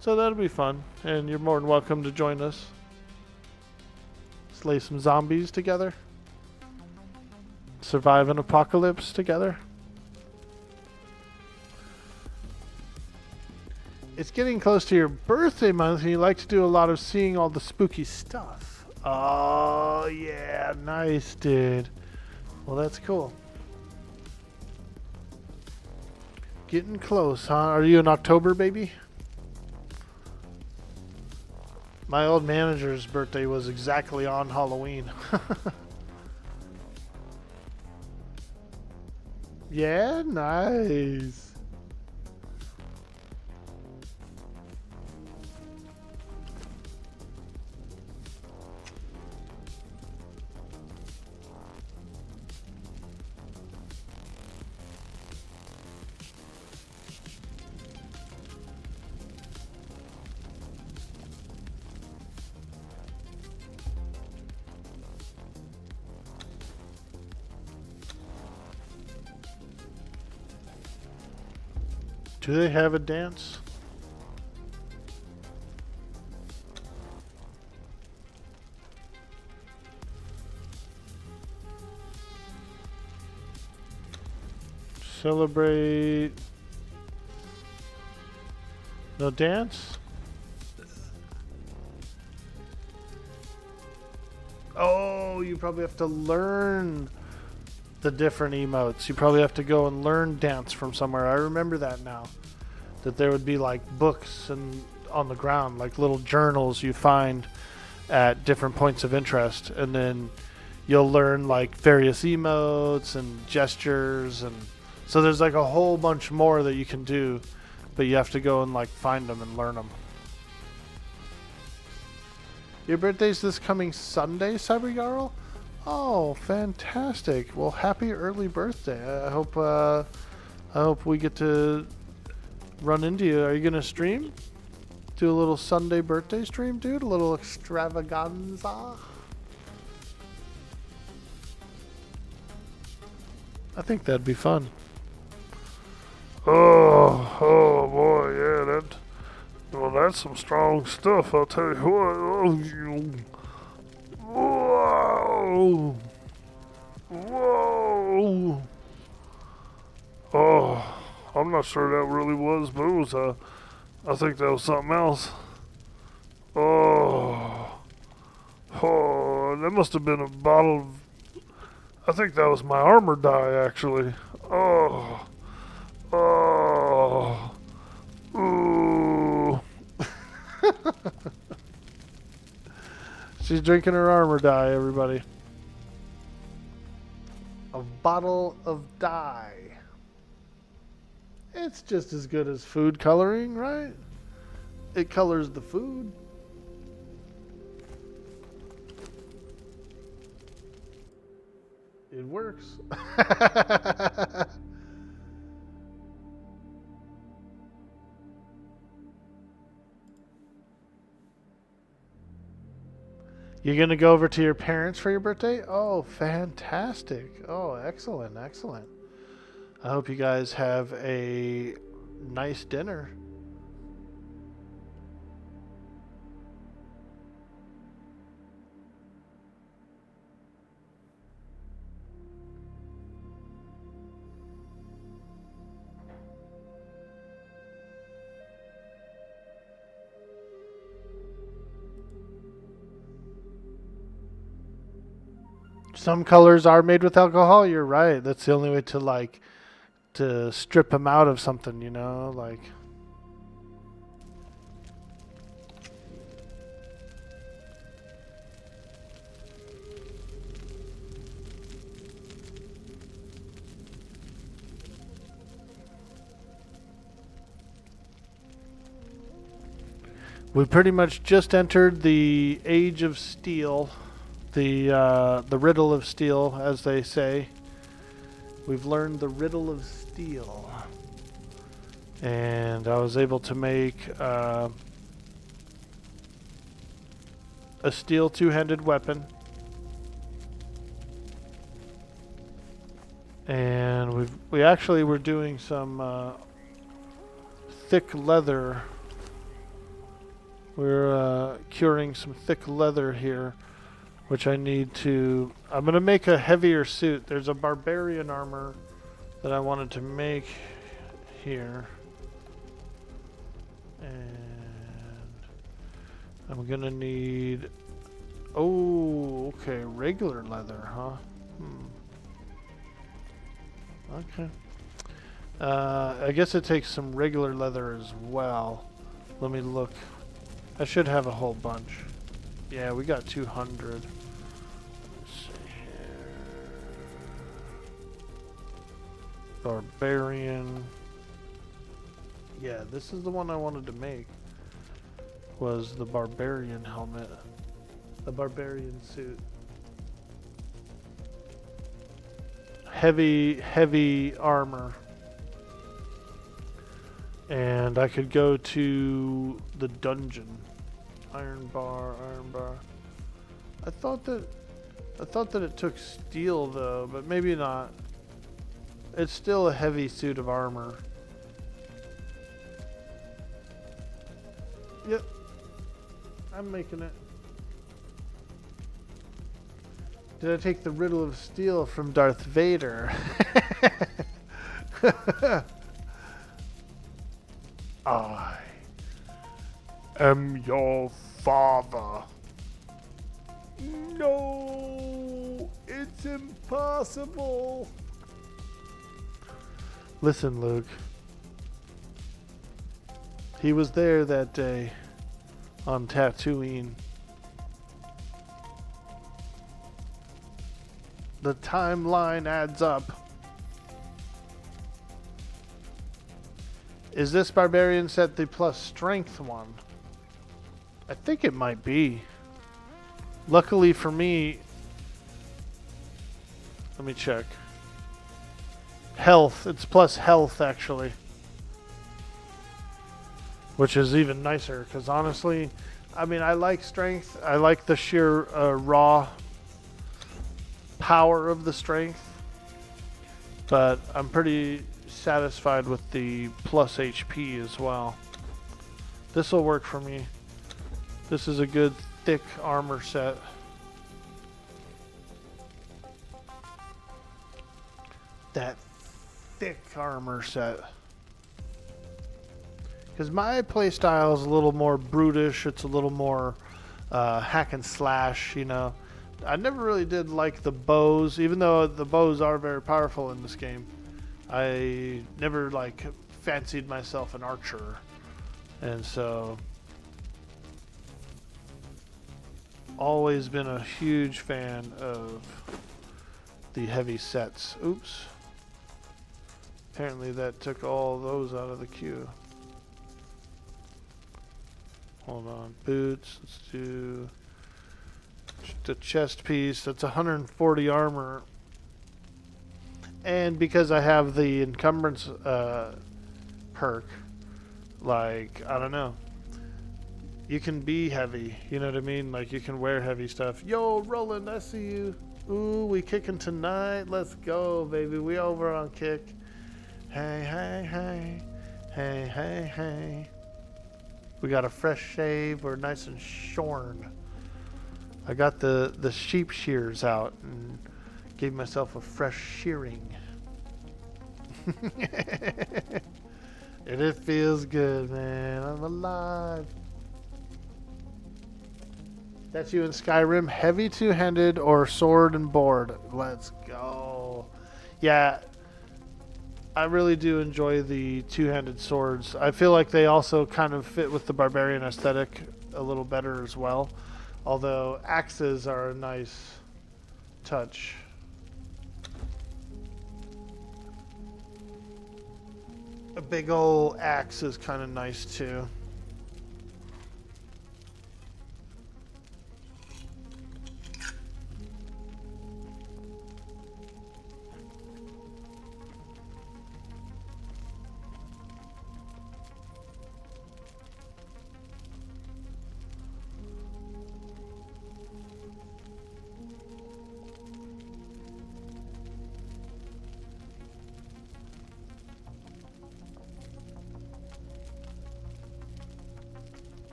So that'll be fun, and you're more than welcome to join us. Slay some zombies together. Survive an apocalypse together. It's getting close to your birthday month, and you like to do a lot of seeing all the spooky stuff. Oh, yeah. Nice, dude. Well, that's cool. Getting close, huh? Are you in October, baby? My old manager's birthday was exactly on Halloween. Yeah, nice. Do they have a dance? Celebrate. No dance? Oh, you probably have to learn the different emotes. You probably have to go and learn dance from somewhere. I remember that now. That there would be like books and on the ground, like little journals you find at different points of interest, and then you'll learn like various emotes and gestures, and so there's like a whole bunch more that you can do, but you have to go and like find them and learn them. Your birthday's this coming Sunday, Cyber Jarl? Oh, fantastic. Well, happy early birthday. I hope we get to run into you. Are you going to stream? Do a little Sunday birthday stream, dude? A little extravaganza? I think that'd be fun. Oh boy, yeah, that's some strong stuff, I'll tell you what. Whoa! Whoa! Oh, I'm not sure that really was booze. I think that was something else. Oh, that must have been a bottle of, I think that was my armor die, actually. Oh, ooh. She's drinking her armor dye, everybody. A bottle of dye. It's just as good as food coloring, right? It colors the food. It works. You're going to go over to your parents for your birthday? Oh, fantastic. Oh, excellent, excellent. I hope you guys have a nice dinner. Some colors are made with alcohol. You're right. That's the only way to like to strip them out of something, you know, like. We pretty much just entered the Age of Steel, the riddle of steel, as they say. We've learned the riddle of steel, and I was able to make a steel two-handed weapon, and we actually were doing some thick leather. We're curing some thick leather here, which I need to... I'm going to make a heavier suit. There's a Barbarian armor that I wanted to make here. And I'm going to need... Oh, okay, regular leather, huh? Okay. I guess it takes some regular leather as well. Let me look. I should have a whole bunch. Yeah, we got 200. Let's see here. Barbarian. Yeah, this is the one I wanted to make. Was the Barbarian helmet. The Barbarian suit. Heavy armor. And I could go to the dungeon. Iron bar. I thought that it took steel though, but maybe not. It's still a heavy suit of armor. Yep. I'm making it. Did I take the riddle of steel from Darth Vader? I am your father. No, it's impossible. Listen, Luke. He was there that day on Tatooine. The timeline adds up. Is this Barbarian set the plus strength one? I think it might be. Luckily for me, let me check. Health, it's plus health actually. Which is even nicer, because honestly, I mean, I like strength. I like the sheer raw power of the strength. But I'm pretty satisfied with the plus HP as well. This will work for me. This is a good thick armor set. That thick armor set. Because my playstyle is a little more brutish. It's a little more hack and slash, you know. I never really did like the bows, even though the bows are very powerful in this game. I never like fancied myself an archer, and so always been a huge fan of the heavy sets. Oops. Apparently that took all those out of the queue. Hold on. Boots. Let's do the chest piece. That's 140 armor. And because I have the encumbrance perk, like, I don't know. You can be heavy. You know what I mean? Like, you can wear heavy stuff. Yo, Roland, I see you. Ooh, we kicking tonight. Let's go, baby. We over on kick. Hey, hey, hey. Hey, hey, hey. We got a fresh shave. We're nice and shorn. I got the sheep shears out and gave myself a fresh shearing. And it feels good, man. I'm alive. That's you in Skyrim. Heavy two-handed or sword and board. Let's go. Yeah, I really do enjoy the two-handed swords. I feel like they also kind of fit with the barbarian aesthetic a little better as well. Although axes are a nice touch. A big old axe is kind of nice too.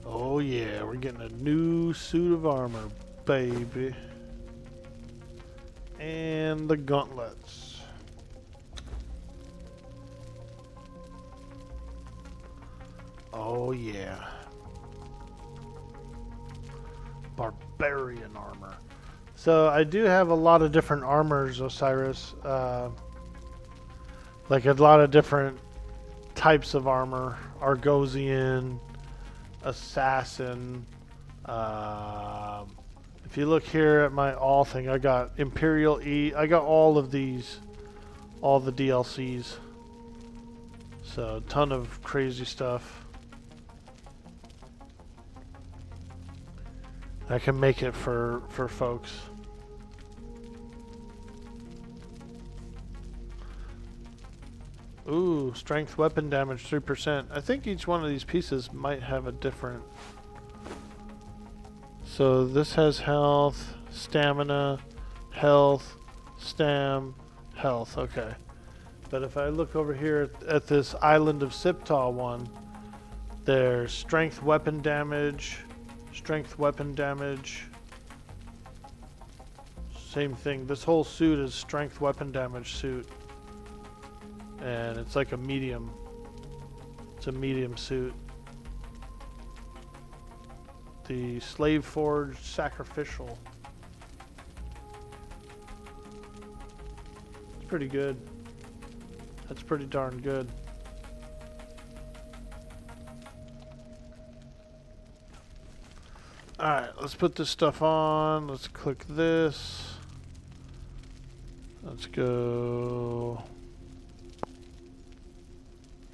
Oh yeah, we're getting a new suit of armor, baby. And the gauntlets. Oh yeah. Barbarian armor. So I do have a lot of different armors, Osiris. Like a lot of different types of armor. Argosian, assassin. If you look here at my all thing, I got Imperial E. I got all of these, all the DLCs. So a ton of crazy stuff. I can make it for folks. Ooh, strength weapon damage 3%. I think each one of these pieces might have a different. So this has health, stamina, health, health. Okay. But if I look over here at this Island of Siptah one, there's strength weapon damage, same thing. This whole suit is strength weapon damage suit. And it's like a medium. It's a medium suit. The Slave Forged Sacrificial. It's pretty good. That's pretty darn good. Alright, let's put this stuff on. Let's click this. Let's go.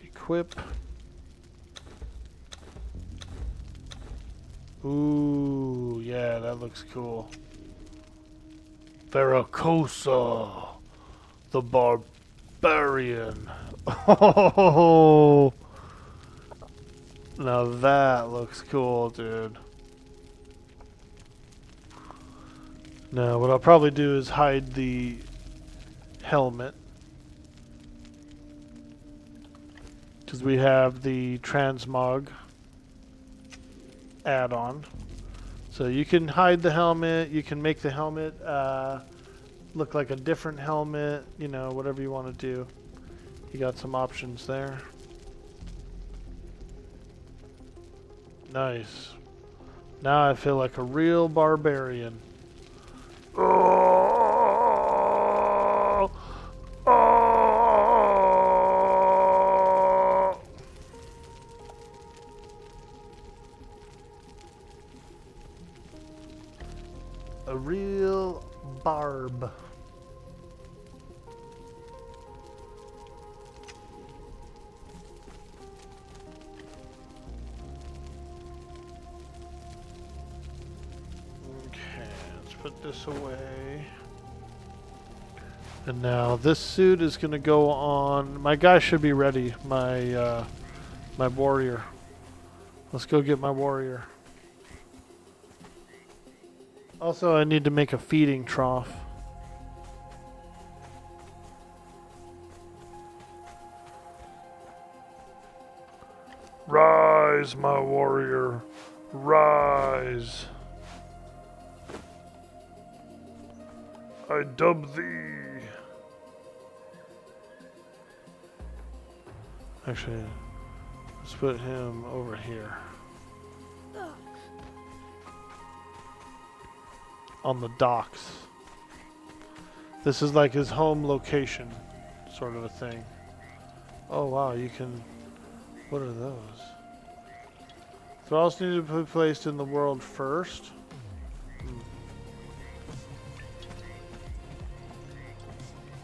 Equip. Ooh, yeah, that looks cool. Veracosa, the Barbarian. Oh, now that looks cool, dude. Now, what I'll probably do is hide the helmet. Because we have the transmog add-on. So you can hide the helmet, you can make the helmet look like a different helmet, you know, whatever you want to do. You got some options there. Nice. Now I feel like a real barbarian. Oh, oh. A real barb. Okay, let's put this away. And now this suit is going to go on. My guy should be ready. My my warrior. Let's go get my warrior. Also, I need to make a feeding trough. Rise, my warrior, rise. I dub thee Actually, let's put him over here. On the docks. This is like his home location, sort of a thing. Oh wow, you can... What are those? Thralls need to be placed in the world first.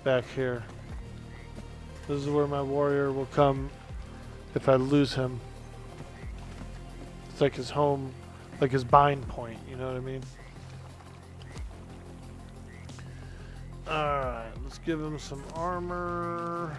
Back here. This is where my warrior will come if I lose him. It's like his home, like his bind point, you know what I mean? Alright, let's give him some armor.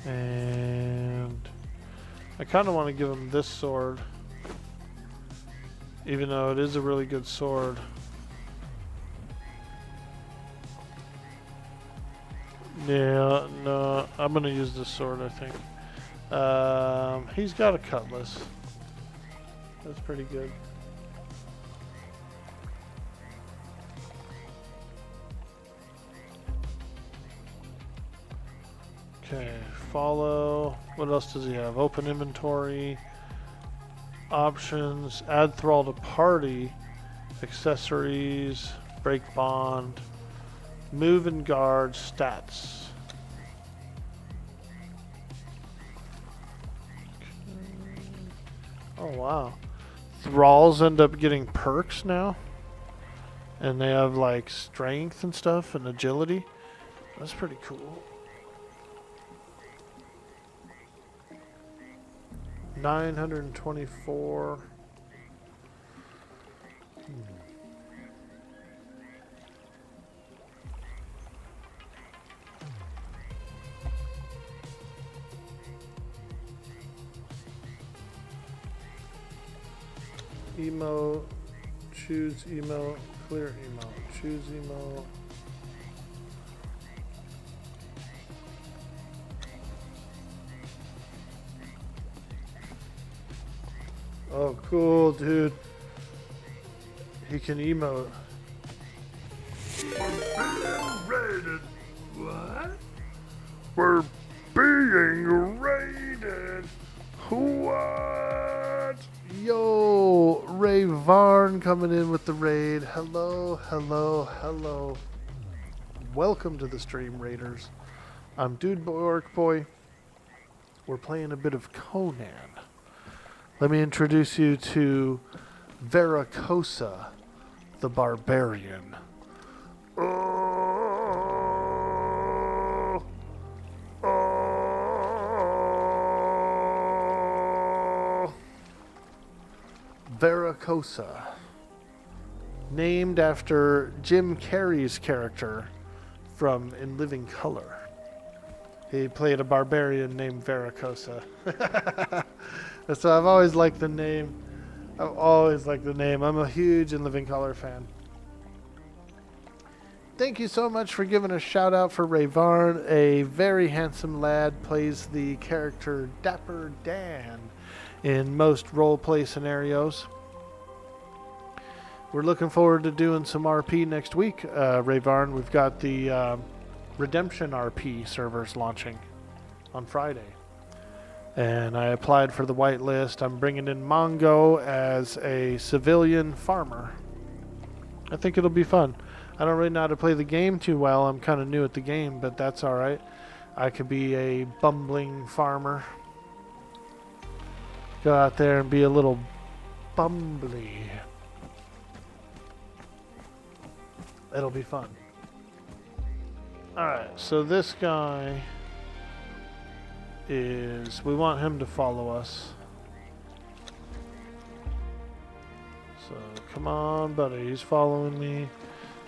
And I kind of want to give him this sword, even though it is a really good sword. Yeah, no, I'm going to use this sword, I think. He's got a cutlass. That's pretty good. Okay, follow. What else does he have? Open inventory. Options. Add thrall to party. Accessories. Break bond. Move and guard. Stats. Oh wow. Thralls end up getting perks now. And they have like strength and stuff and agility. That's pretty cool. 924. Emo, choose emo, clear emo, choose emo. Oh, cool, dude. He can emote. Raided. What? We're being raided. What? Yo, Ray Varn coming in with the raid. Hello, hello, hello. Welcome to the stream, Raiders. I'm Dude Boy Orc Boy. We're playing a bit of Conan. Let me introduce you to Veracosa, the Barbarian. Veracosa, named after Jim Carrey's character from In Living Color. He played a barbarian named Veracosa. So I've always liked the name. I've always liked the name. I'm a huge In Living Color fan. Thank you so much for giving a shout out for Ray Varn. A very handsome lad, plays the character Dapper Dan in most roleplay scenarios. We're looking forward to doing some RP next week, Ray Varn. We've got the Redemption RP servers launching on Friday. And I applied for the whitelist. I'm bringing in Mongo as a civilian farmer. I think it'll be fun. I don't really know how to play the game too well. I'm kind of new at the game, but that's alright. I could be a bumbling farmer. Go out there and be a little bumbly. It'll be fun. Alright, so this guy is... we want him to follow us. So, come on, buddy. He's following me.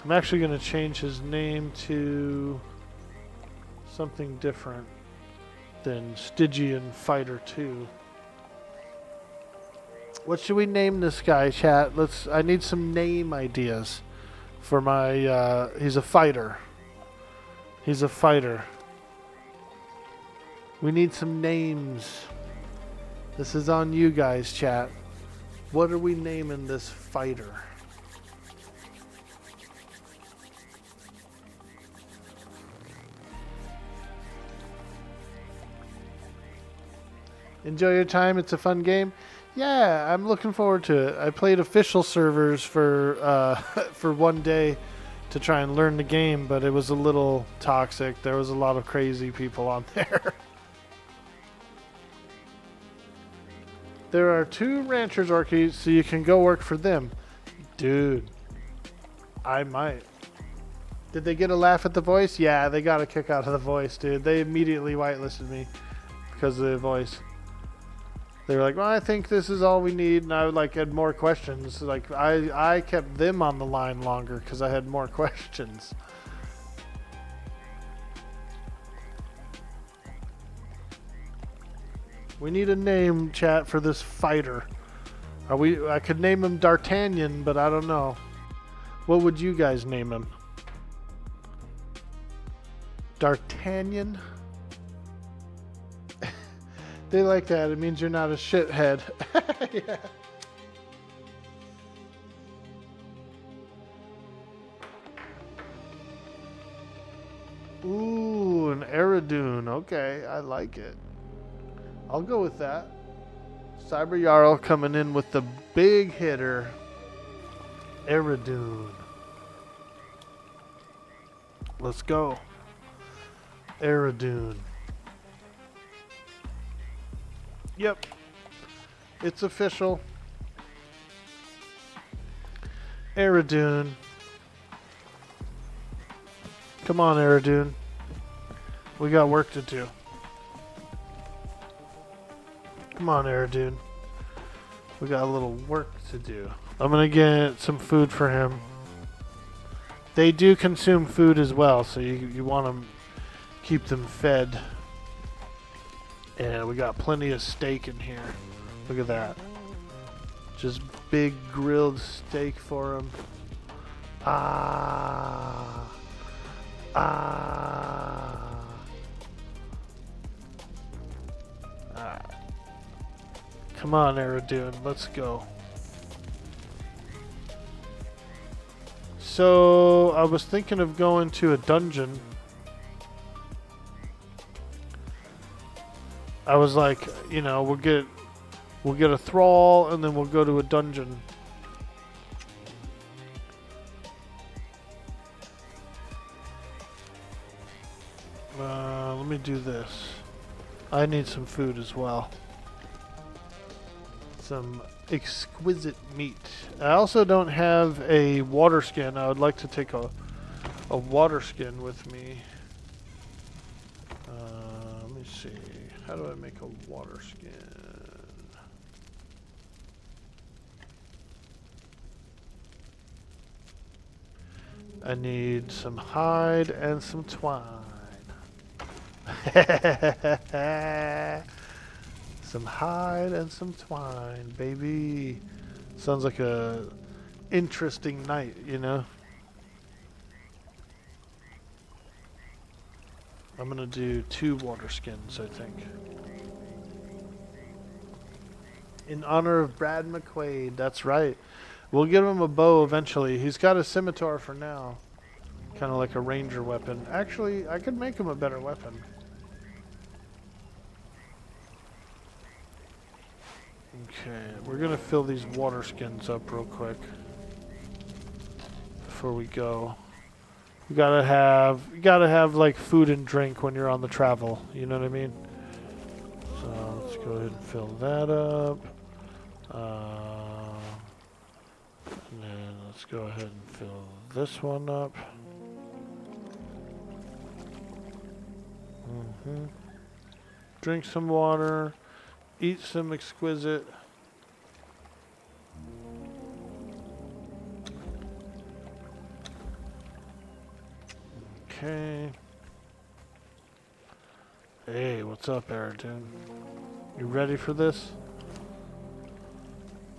I'm actually going to change his name to something different than Stygian Fighter 2. What should we name this guy, chat? I need some name ideas for my, he's a fighter. He's a fighter. We need some names. This is on you guys, chat. What are we naming this fighter? Enjoy your time. It's a fun game. Yeah, I'm looking forward to it. I played official servers for for one day to try and learn the game, but it was a little toxic. There was a lot of crazy people on there. There are 2 ranchers, Orky, so you can go work for them. Dude, I might. Did they get a laugh at the voice? Yeah, they got a kick out of the voice, dude. They immediately whitelisted me because of the voice. They were like, well, I think this is all we need, and I would like had more questions. Like I kept them on the line longer because I had more questions. We need a name, chat, for this fighter. I could name him D'Artagnan, but I don't know. What would you guys name him? D'Artagnan? They like that. It means you're not a shithead. Yeah. Ooh, an Eridoon. Okay, I like it. I'll go with that. Cyber Jarl coming in with the big hitter. Eridoon. Let's go. Eridoon. Yep. It's official. Eridoon. Come on, Eridoon. We got work to do. Come on, Eridoon. We got a little work to do. I'm gonna get some food for him. They do consume food as well, so you want to keep them fed. And we got plenty of steak in here. Look at that. Just big grilled steak for him. Ah. Ah. Alright. Come on, Eridoon. Let's go. So, I was thinking of going to a dungeon. I was like, you know, we'll get a thrall and then we'll go to a dungeon. Let me do this. I need some food as well. Some exquisite meat. I also don't have a water skin. I would like to take a water skin with me. Let me see. How do I make a water skin? I need some hide and some twine. Some hide and some twine, baby. Sounds like a interesting night, you know? I'm gonna do 2 water skins, I think. In honor of Brad McQuaid, that's right. We'll give him a bow eventually. He's got a scimitar for now. Kind of like a ranger weapon. Actually, I could make him a better weapon. Okay, we're gonna fill these water skins up real quick before we go. You gotta have like food and drink when you're on the travel. You know what I mean? So let's go ahead and fill that up. And then let's go ahead and fill this one up. Drink some water. Eat some exquisite. Okay. Hey, what's up, Eridoon? You ready for this?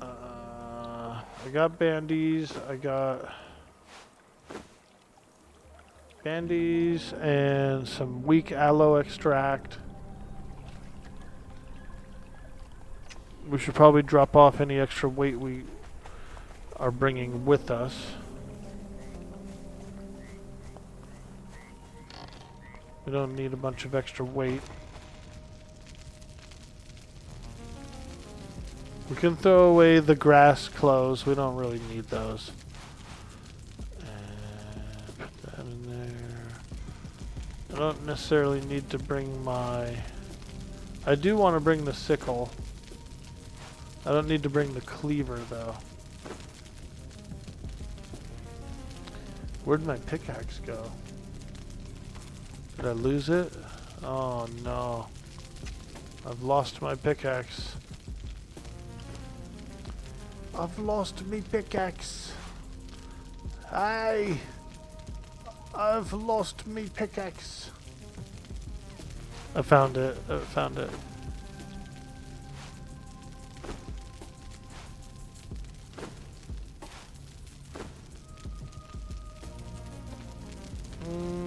I got bandies. I got bandies and some weak aloe extract. We should probably drop off any extra weight we are bringing with us. We don't need a bunch of extra weight. We can throw away the grass clothes. We don't really need those. And put that in there. I don't necessarily need to bring my... I do want to bring the sickle. I don't need to bring the cleaver though. Where'd my pickaxe go? Did I lose it? Oh no. I've lost my pickaxe. I've lost me pickaxe. I've lost me pickaxe. I found it. I found it.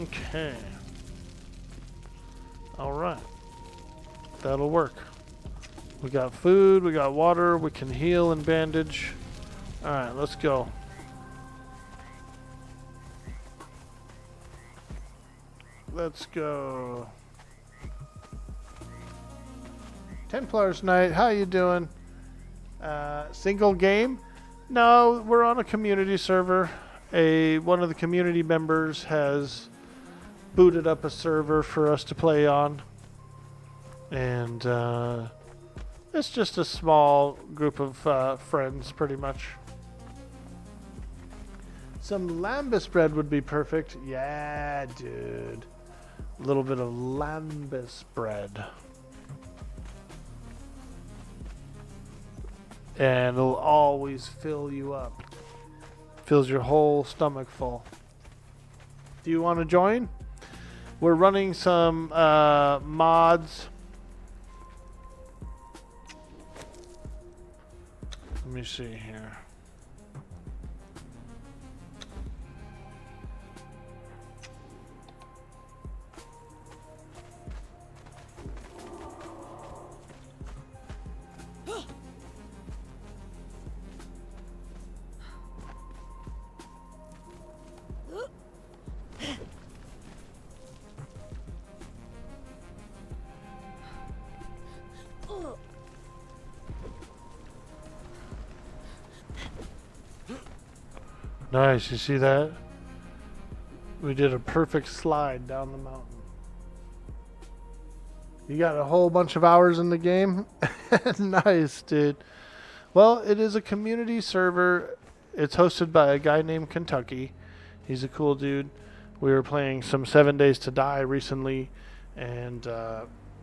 Okay. Alright. That'll work. We got food, we got water, we can heal and bandage. Alright, let's go. Let's go. Templars Night, how you doing? Single game? No, we're on a community server. One of the community members has booted up a server for us to play on. And it's just a small group of friends, pretty much. Some lambus bread would be perfect. Yeah, dude. A little bit of lambus bread. And it'll always fill you up. Fills your whole stomach full. Do you want to join? We're running some mods. Let me see here. Nice, you see that? We did a perfect slide down the mountain. You got a whole bunch of hours in the game? Nice, dude. Well, it is a community server. It's hosted by a guy named Kentucky. He's a cool dude. We were playing some 7 Days to Die recently, and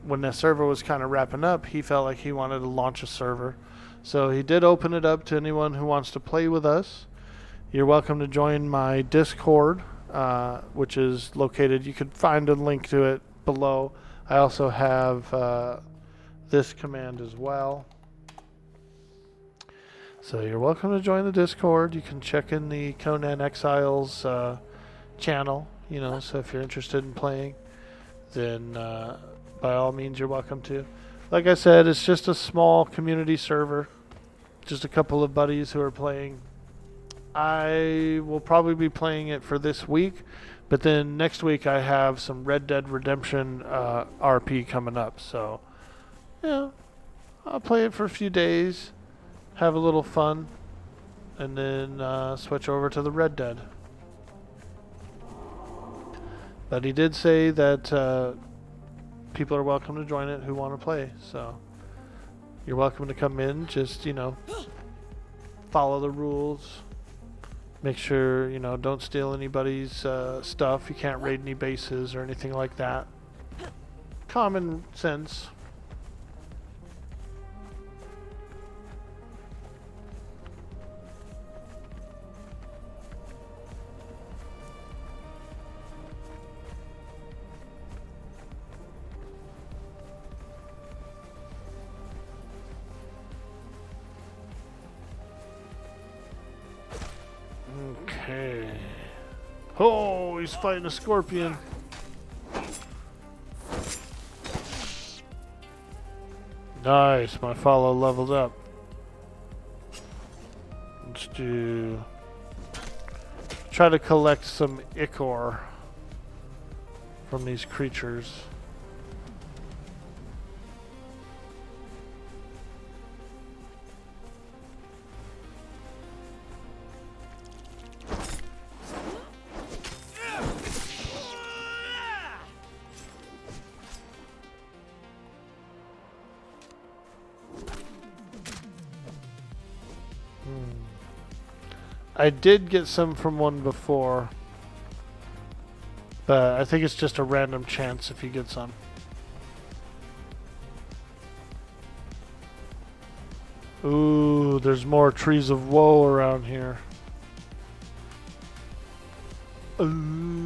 when that server was kind of wrapping up, he felt like he wanted to launch a server. So he did open it up to anyone who wants to play with us. You're welcome to join my Discord, which is located. You could find a link to it below. I also have this command as well. So you're welcome to join the Discord. You can check in the Conan Exiles channel, you know, so if you're interested in playing, then by all means you're welcome to. Like I said, it's just a small community server. Just a couple of buddies who are playing. I will probably be playing it for this week, but then next week I have some Red Dead Redemption RP coming up. So, yeah, I'll play it for a few days, have a little fun, and then switch over to the Red Dead. But he did say that people are welcome to join it who want to play. So, you're welcome to come in. Just, you know, follow the rules. Make sure, you know, don't steal anybody's stuff. You can't raid any bases or anything like that. Common sense. Okay. Oh, he's fighting a scorpion. Nice, my follow leveled up. Let's try to collect some ichor from these creatures. I did get some from one before, but I think it's just a random chance if you get some. Ooh, there's more trees of woe around here. Ooh.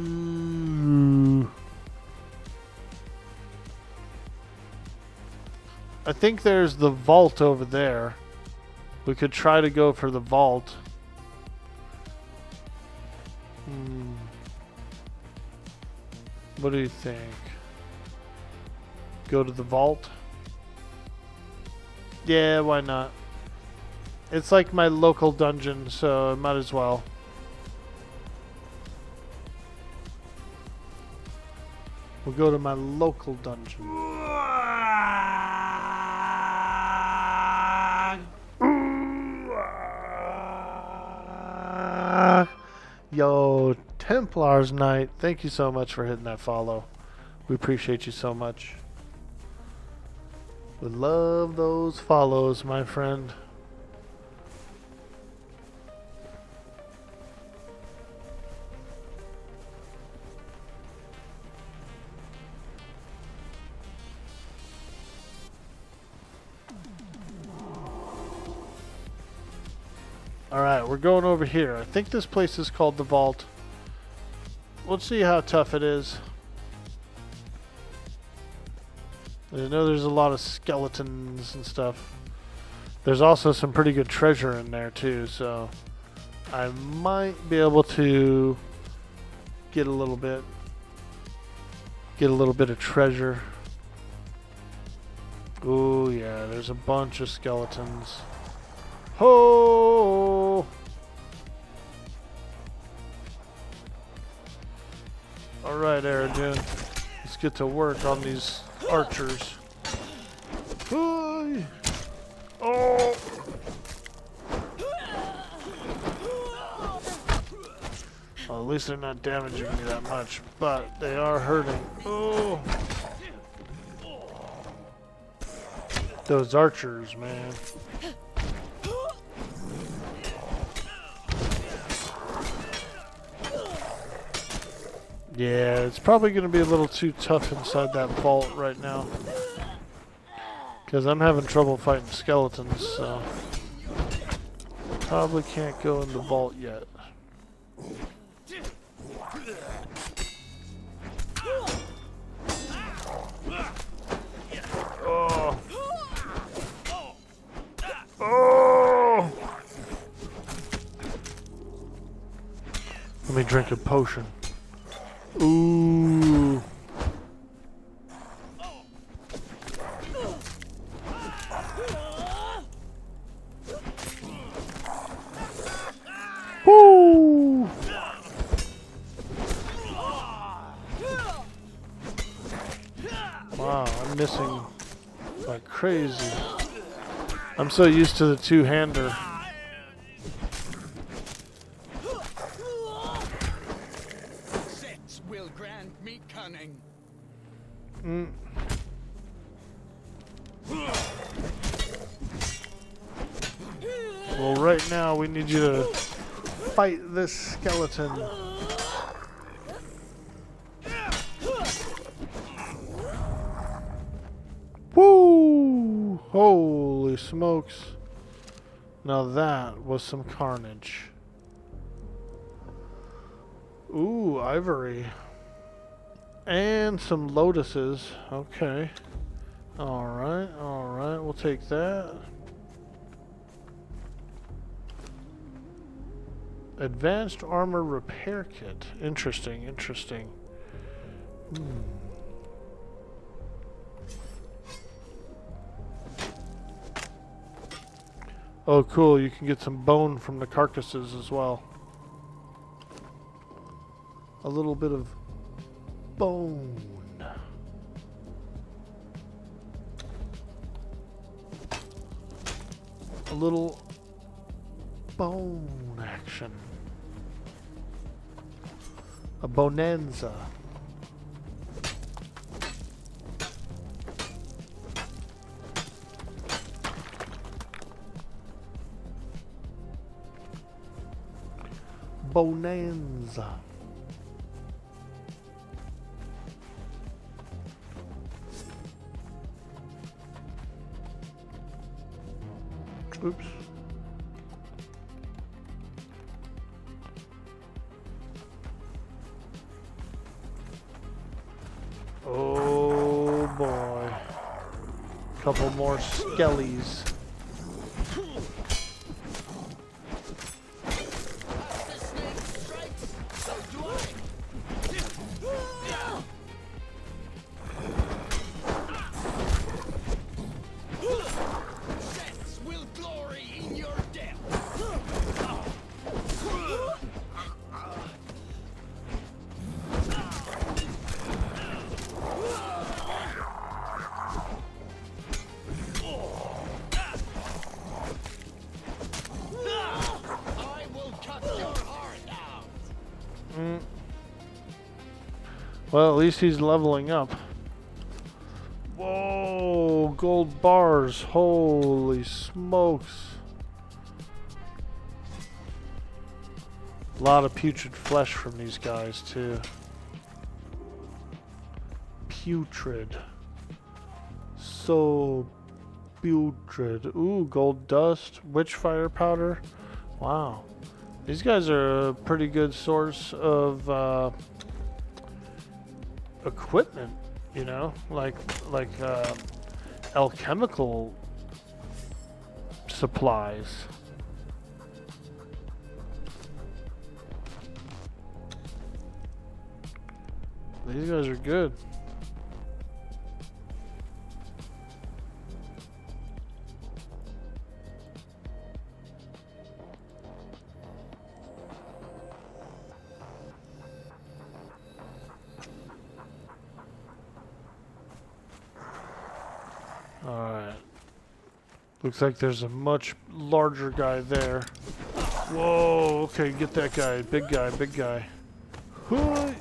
I think there's the vault over there. We could try to go for the vault. What do you think? Go to the vault? Yeah, why not? It's like my local dungeon, so I might as well. We'll go to my local dungeon. Yo, Templar's Knight, thank you so much for hitting that follow. We appreciate you so much. We love those follows, my friend. Alright, we're going over here. I think this place is called the Vault. Let's see how tough it is. I know there's a lot of skeletons and stuff. There's also some pretty good treasure in there too, so I might be able to get a little bit of treasure. Oh yeah, there's a bunch of skeletons. Ho! Alright, Arjun. Let's get to work on these archers. Hi. Oh! Well, at least they're not damaging me that much, but they are hurting. Oh! Those archers, man. Yeah, it's probably going to be a little too tough inside that vault right now. Because I'm having trouble fighting skeletons, so... Probably can't go in the vault yet. Oh! Oh! Let me drink a potion. Ooh. Woo! Wow, I'm missing like crazy. I'm so used to the two-hander. Well, right now we need you to fight this skeleton. Woo! Holy smokes. Now that was some carnage. Ooh, ivory. And some lotuses. Okay. Alright, we'll take that. Advanced armor repair kit. Interesting, interesting. Oh, cool. You can get some bone from the carcasses as well. A little bit of bone. A little bone action. A bonanza. Bonanza. Oops. Oh boy. Couple more skellies. Well, at least he's leveling up. Whoa, gold bars. Holy smokes. A lot of putrid flesh from these guys, too. Putrid. So putrid. Ooh, gold dust. Witchfire powder. Wow. These guys are a pretty good source of equipment, you know, like alchemical supplies. These guys are good. Alright. Looks like there's a much larger guy there. Whoa, okay, get that guy. Big guy, big guy. Hooey!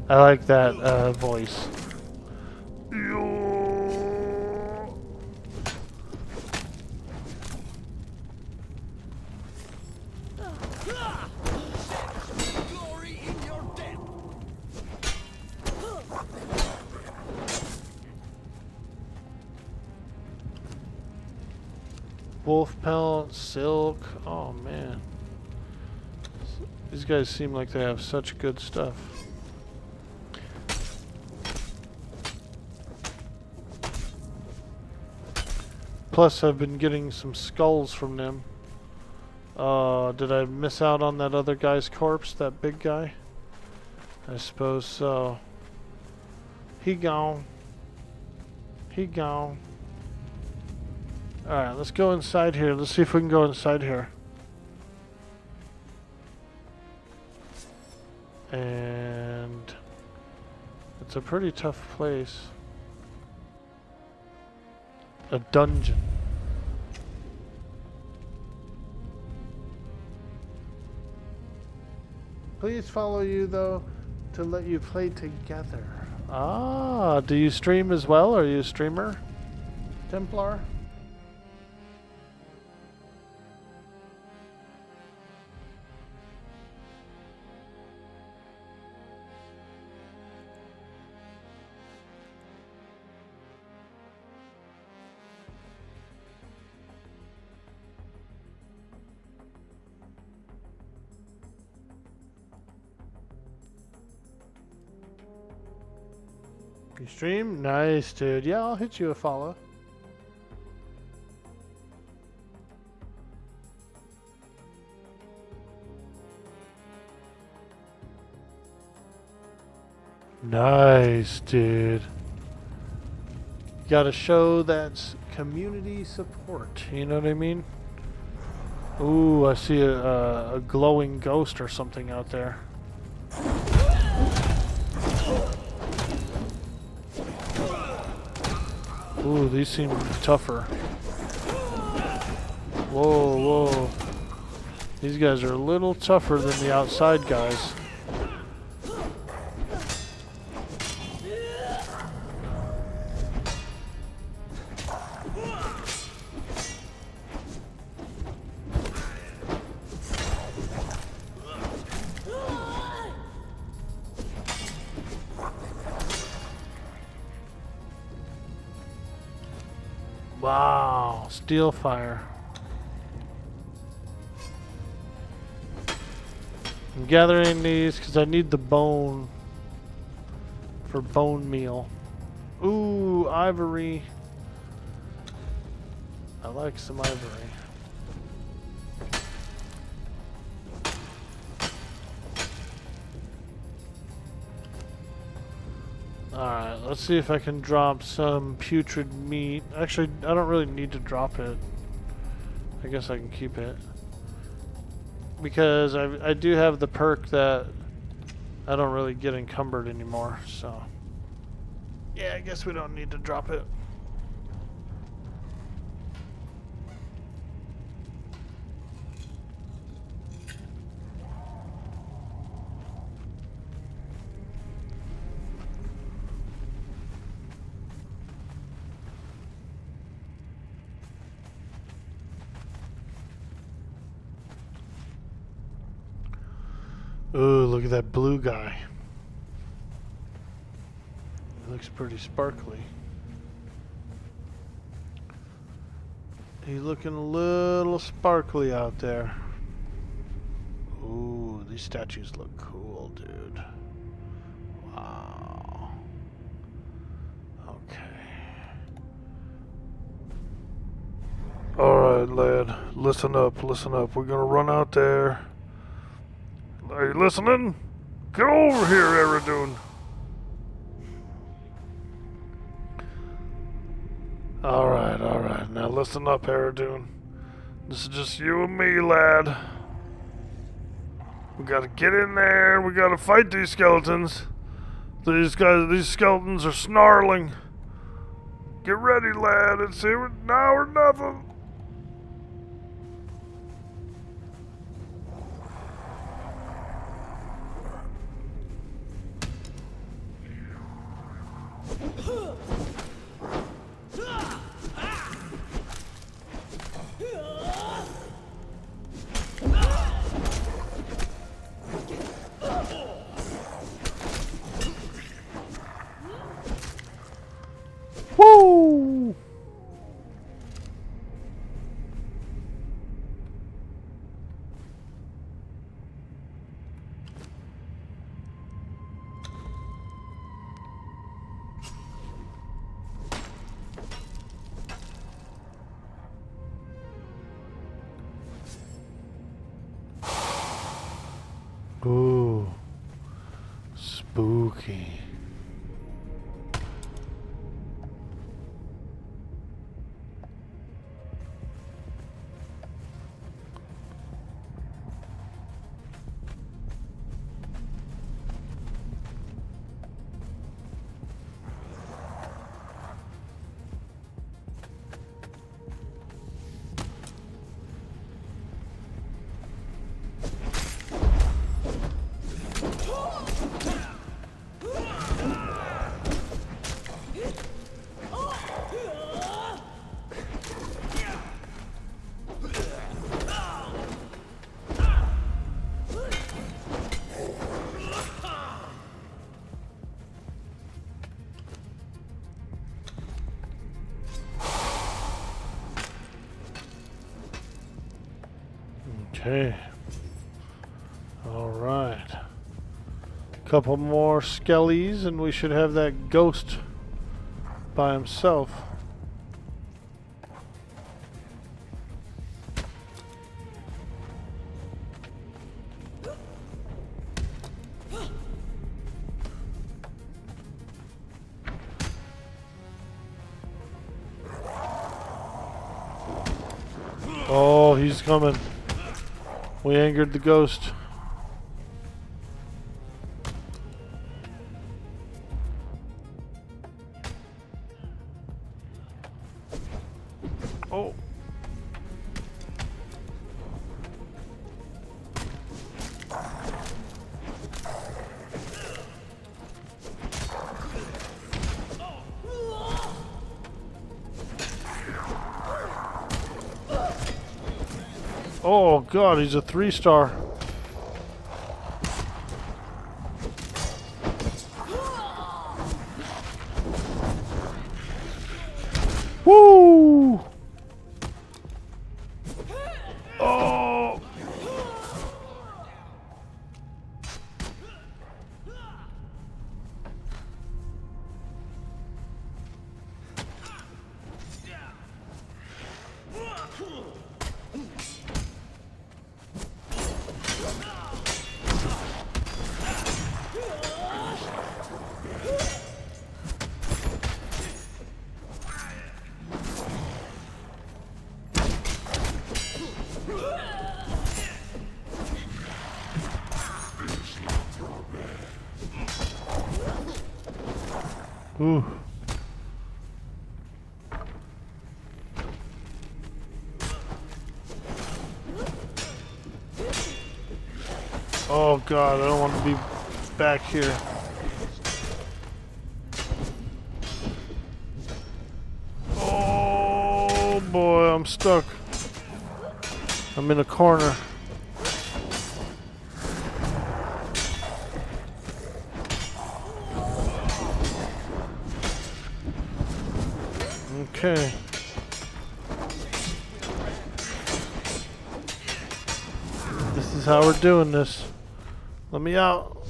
I like that voice. Wolf pelt, silk. Oh man. These guys seem like they have such good stuff. Plus, I've been getting some skulls from them. Did I miss out on that other guy's corpse? That big guy? I suppose so. He gone. He gone. Alright, let's go inside here. Let's see if we can go inside here. And it's a pretty tough place. A dungeon. Please follow you though to let you play together. Ah, do you stream as well? Are you a streamer? Templar? You stream? Nice, dude. Yeah, I'll hit you a follow. Nice, dude. Got a show that's community support. You know what I mean? Ooh, I see a glowing ghost or something out there. Ooh, these seem tougher. Whoa, whoa. These guys are a little tougher than the outside guys. Wow, steel fire. I'm gathering these because I need the bone for bone meal. Ooh, ivory. I like some ivory. Alright, let's see if I can drop some putrid meat. Actually, I don't really need to drop it. I guess I can keep it. Because I do have the perk that I don't really get encumbered anymore, so... Yeah, I guess we don't need to drop it. Ooh, look at that blue guy. He looks pretty sparkly. He's looking a little sparkly out there. Ooh, these statues look cool, dude. Wow. Okay. Alright, lad. Listen up, listen up. We're gonna run out there. Are you listening? Get over here, Eridun. Alright. Now listen up, Eridun. This is just you and me, lad. We gotta get in there. We gotta fight these skeletons. These skeletons are snarling. Get ready, lad. It's here now or nothing. Woo! Ooh, spooky. Okay. All right. Couple more skellies and we should have that ghost by himself. Oh, he's coming. We angered the ghost. Oh. Oh god, he's a 3-star. Woo! Oh! Ooh. Oh god, I don't want to be back here. Oh boy, I'm stuck. I'm in a corner. Okay. This is how we're doing this. Let me out.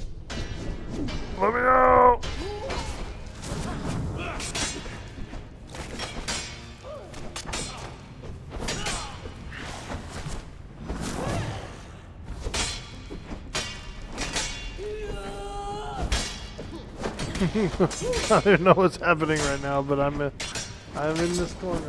Let me out! I don't know what's happening right now, but I'm in this corner.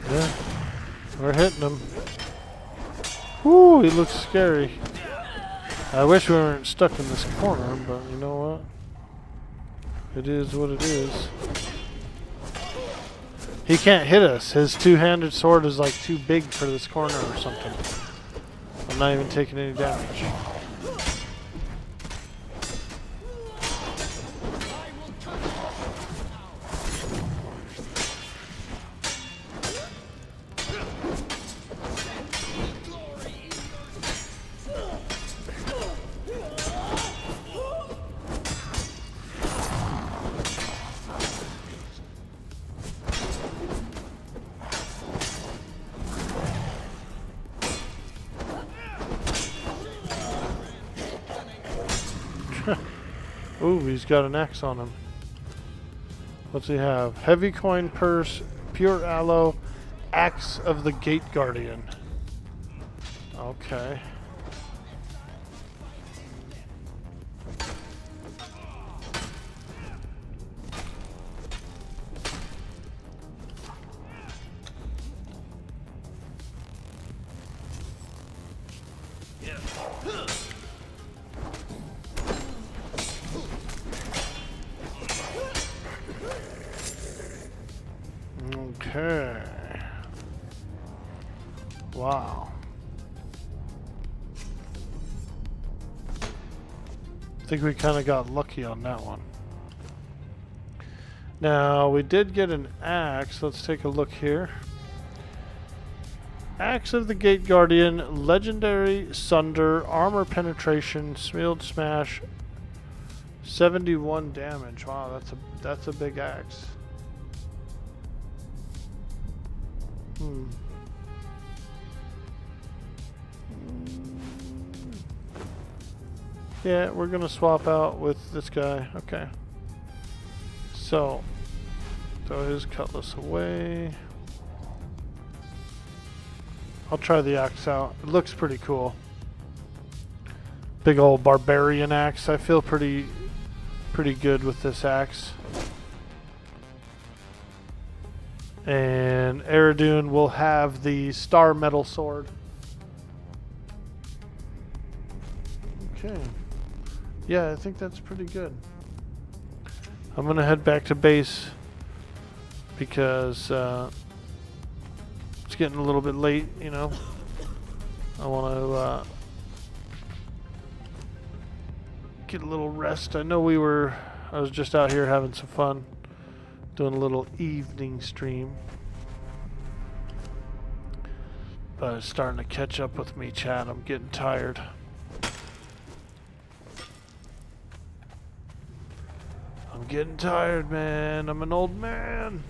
Yeah, we're hitting him. Whoo, he looks scary. I wish we weren't stuck in this corner, but you know what? It is what it is. He can't hit us. His two-handed sword is like too big for this corner or something. I'm not even taking any damage. Ooh, he's got an axe on him. What's he have? Heavy coin purse, pure aloe, axe of the gate guardian. Okay. Okay. Wow. I think we kind of got lucky on that one. Now, we did get an axe. Let's take a look here. Axe of the Gate Guardian, Legendary Sunder, Armor Penetration, Shield Smash, 71 damage. Wow, that's a big axe. Yeah, we're gonna swap out with this guy. Okay. So, throw his cutlass away. I'll try the axe out. It looks pretty cool. Big old barbarian axe. I feel pretty good with this axe. And Eridune will have the star metal sword. Okay. Yeah, I think that's pretty good. I'm gonna head back to base because it's getting a little bit late, you know. I want to get a little rest. I know I was just out here having some fun, doing a little evening stream. But it's starting to catch up with me, chat. I'm getting tired. I'm getting tired, man. I'm an old man.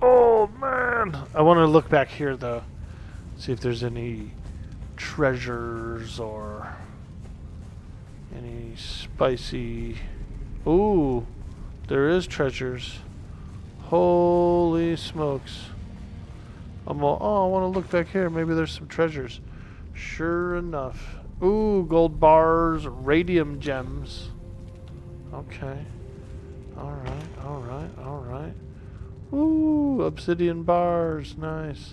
Old man. I want to look back here, though. See if there's any treasures or any spicy... Ooh, there is treasures. Holy smokes. I want to look back here. Maybe there's some treasures. Sure enough. Ooh, gold bars, radium gems. Okay. Alright. Ooh, obsidian bars. Nice.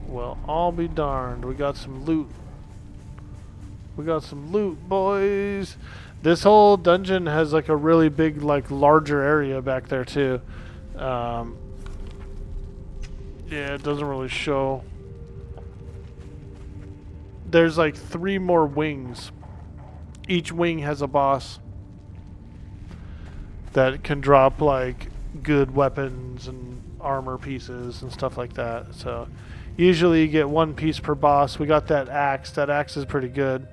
Well, I'll be darned. We got some loot. Boys. This whole dungeon has like a really big, like larger area back there too. Yeah, it doesn't really show. There's like 3 more wings. Each wing has a boss that can drop like good weapons and armor pieces and stuff like that. So usually you get 1 piece per boss. We got that axe. That axe is pretty good.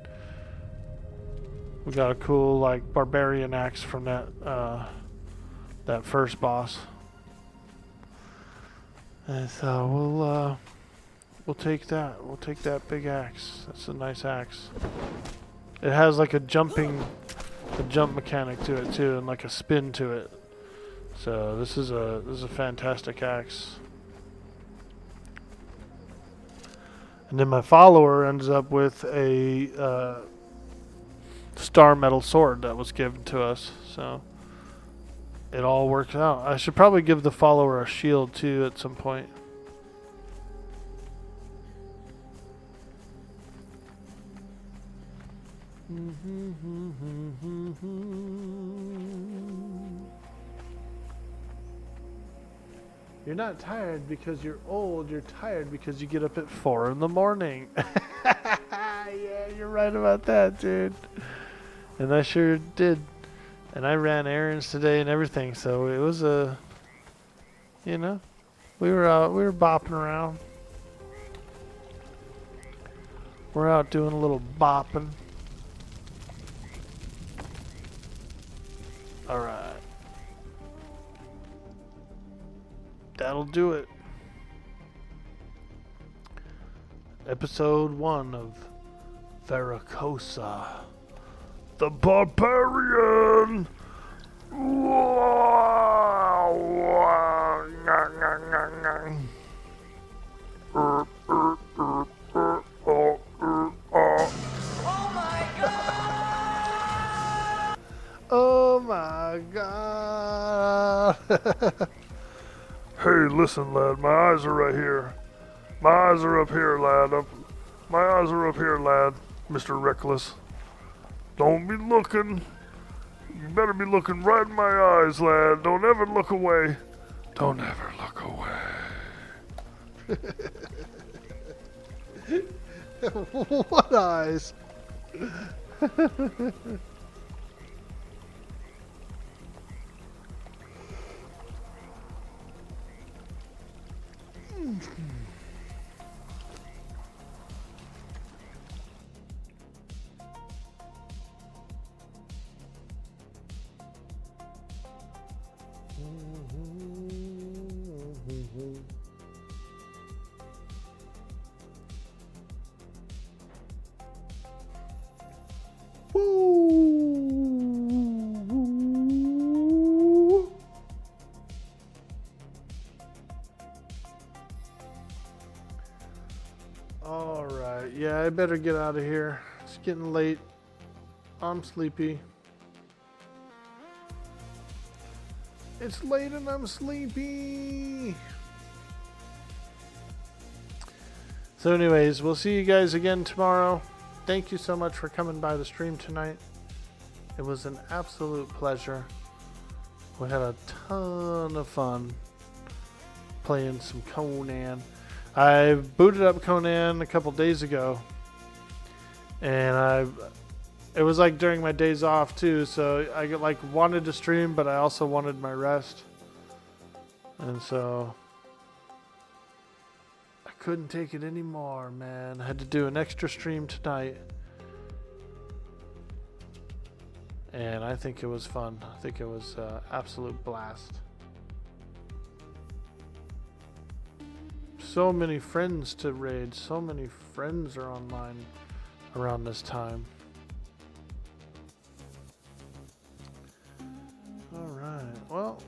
We got a cool like barbarian axe from that first boss. And so we'll take that. We'll take that big axe. That's a nice axe. It has like a jump mechanic to it too, and like a spin to it. So this is a fantastic axe. And then my follower ends up with a star metal sword that was given to us. So it all works out. I should probably give the follower a shield too at some point. You're not tired because you're old. You're tired because you get up at 4 in the morning. Yeah, you're right about that, dude. And I sure did. And I ran errands today and everything, so it was we were out, we were bopping around. We're out doing a little bopping. Alright. That'll do it. Episode 1 of Veracosa. The Barbarian! Oh my god! Hey, listen, lad. My eyes are right here. My eyes are up here, lad. My eyes are up here, lad. Mr. Reckless. Don't be looking. You better be looking right in my eyes, lad. Don't ever look away. Don't ever look away. What eyes? Woo! All right, yeah, I better get out of here. It's getting late. I'm sleepy. It's late and I'm sleepy. So anyways, we'll see you guys again tomorrow. Thank you so much for coming by the stream tonight. It was an absolute pleasure. We had a ton of fun playing some Conan. I booted up Conan a couple days ago, and it was like during my days off too, so I wanted to stream, but I also wanted my rest, and so I couldn't take it anymore, man. I had to do an extra stream tonight, and I think it was fun. I think it was absolute blast. So many friends to raid. So many friends are online around this time. Alright, well.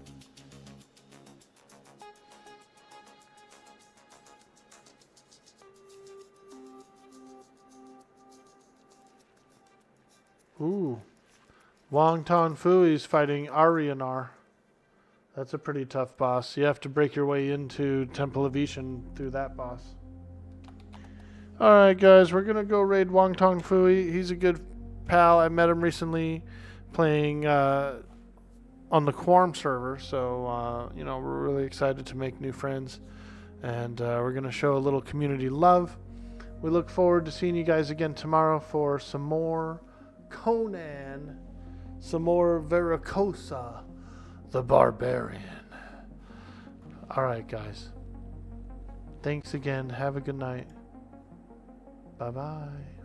Ooh. Wongton Fui's fighting Arianar. That's a pretty tough boss. You have to break your way into Temple of Ishan through that boss. Alright guys, we're going to go raid Wongton Fui. He's a good pal. I met him recently playing on the Quorum server. So, you know, we're really excited to make new friends. And we're going to show a little community love. We look forward to seeing you guys again tomorrow for some more Conan. Some more Veracosa. The Barbarian. Alright, guys. Thanks again. Have a good night. Bye-bye.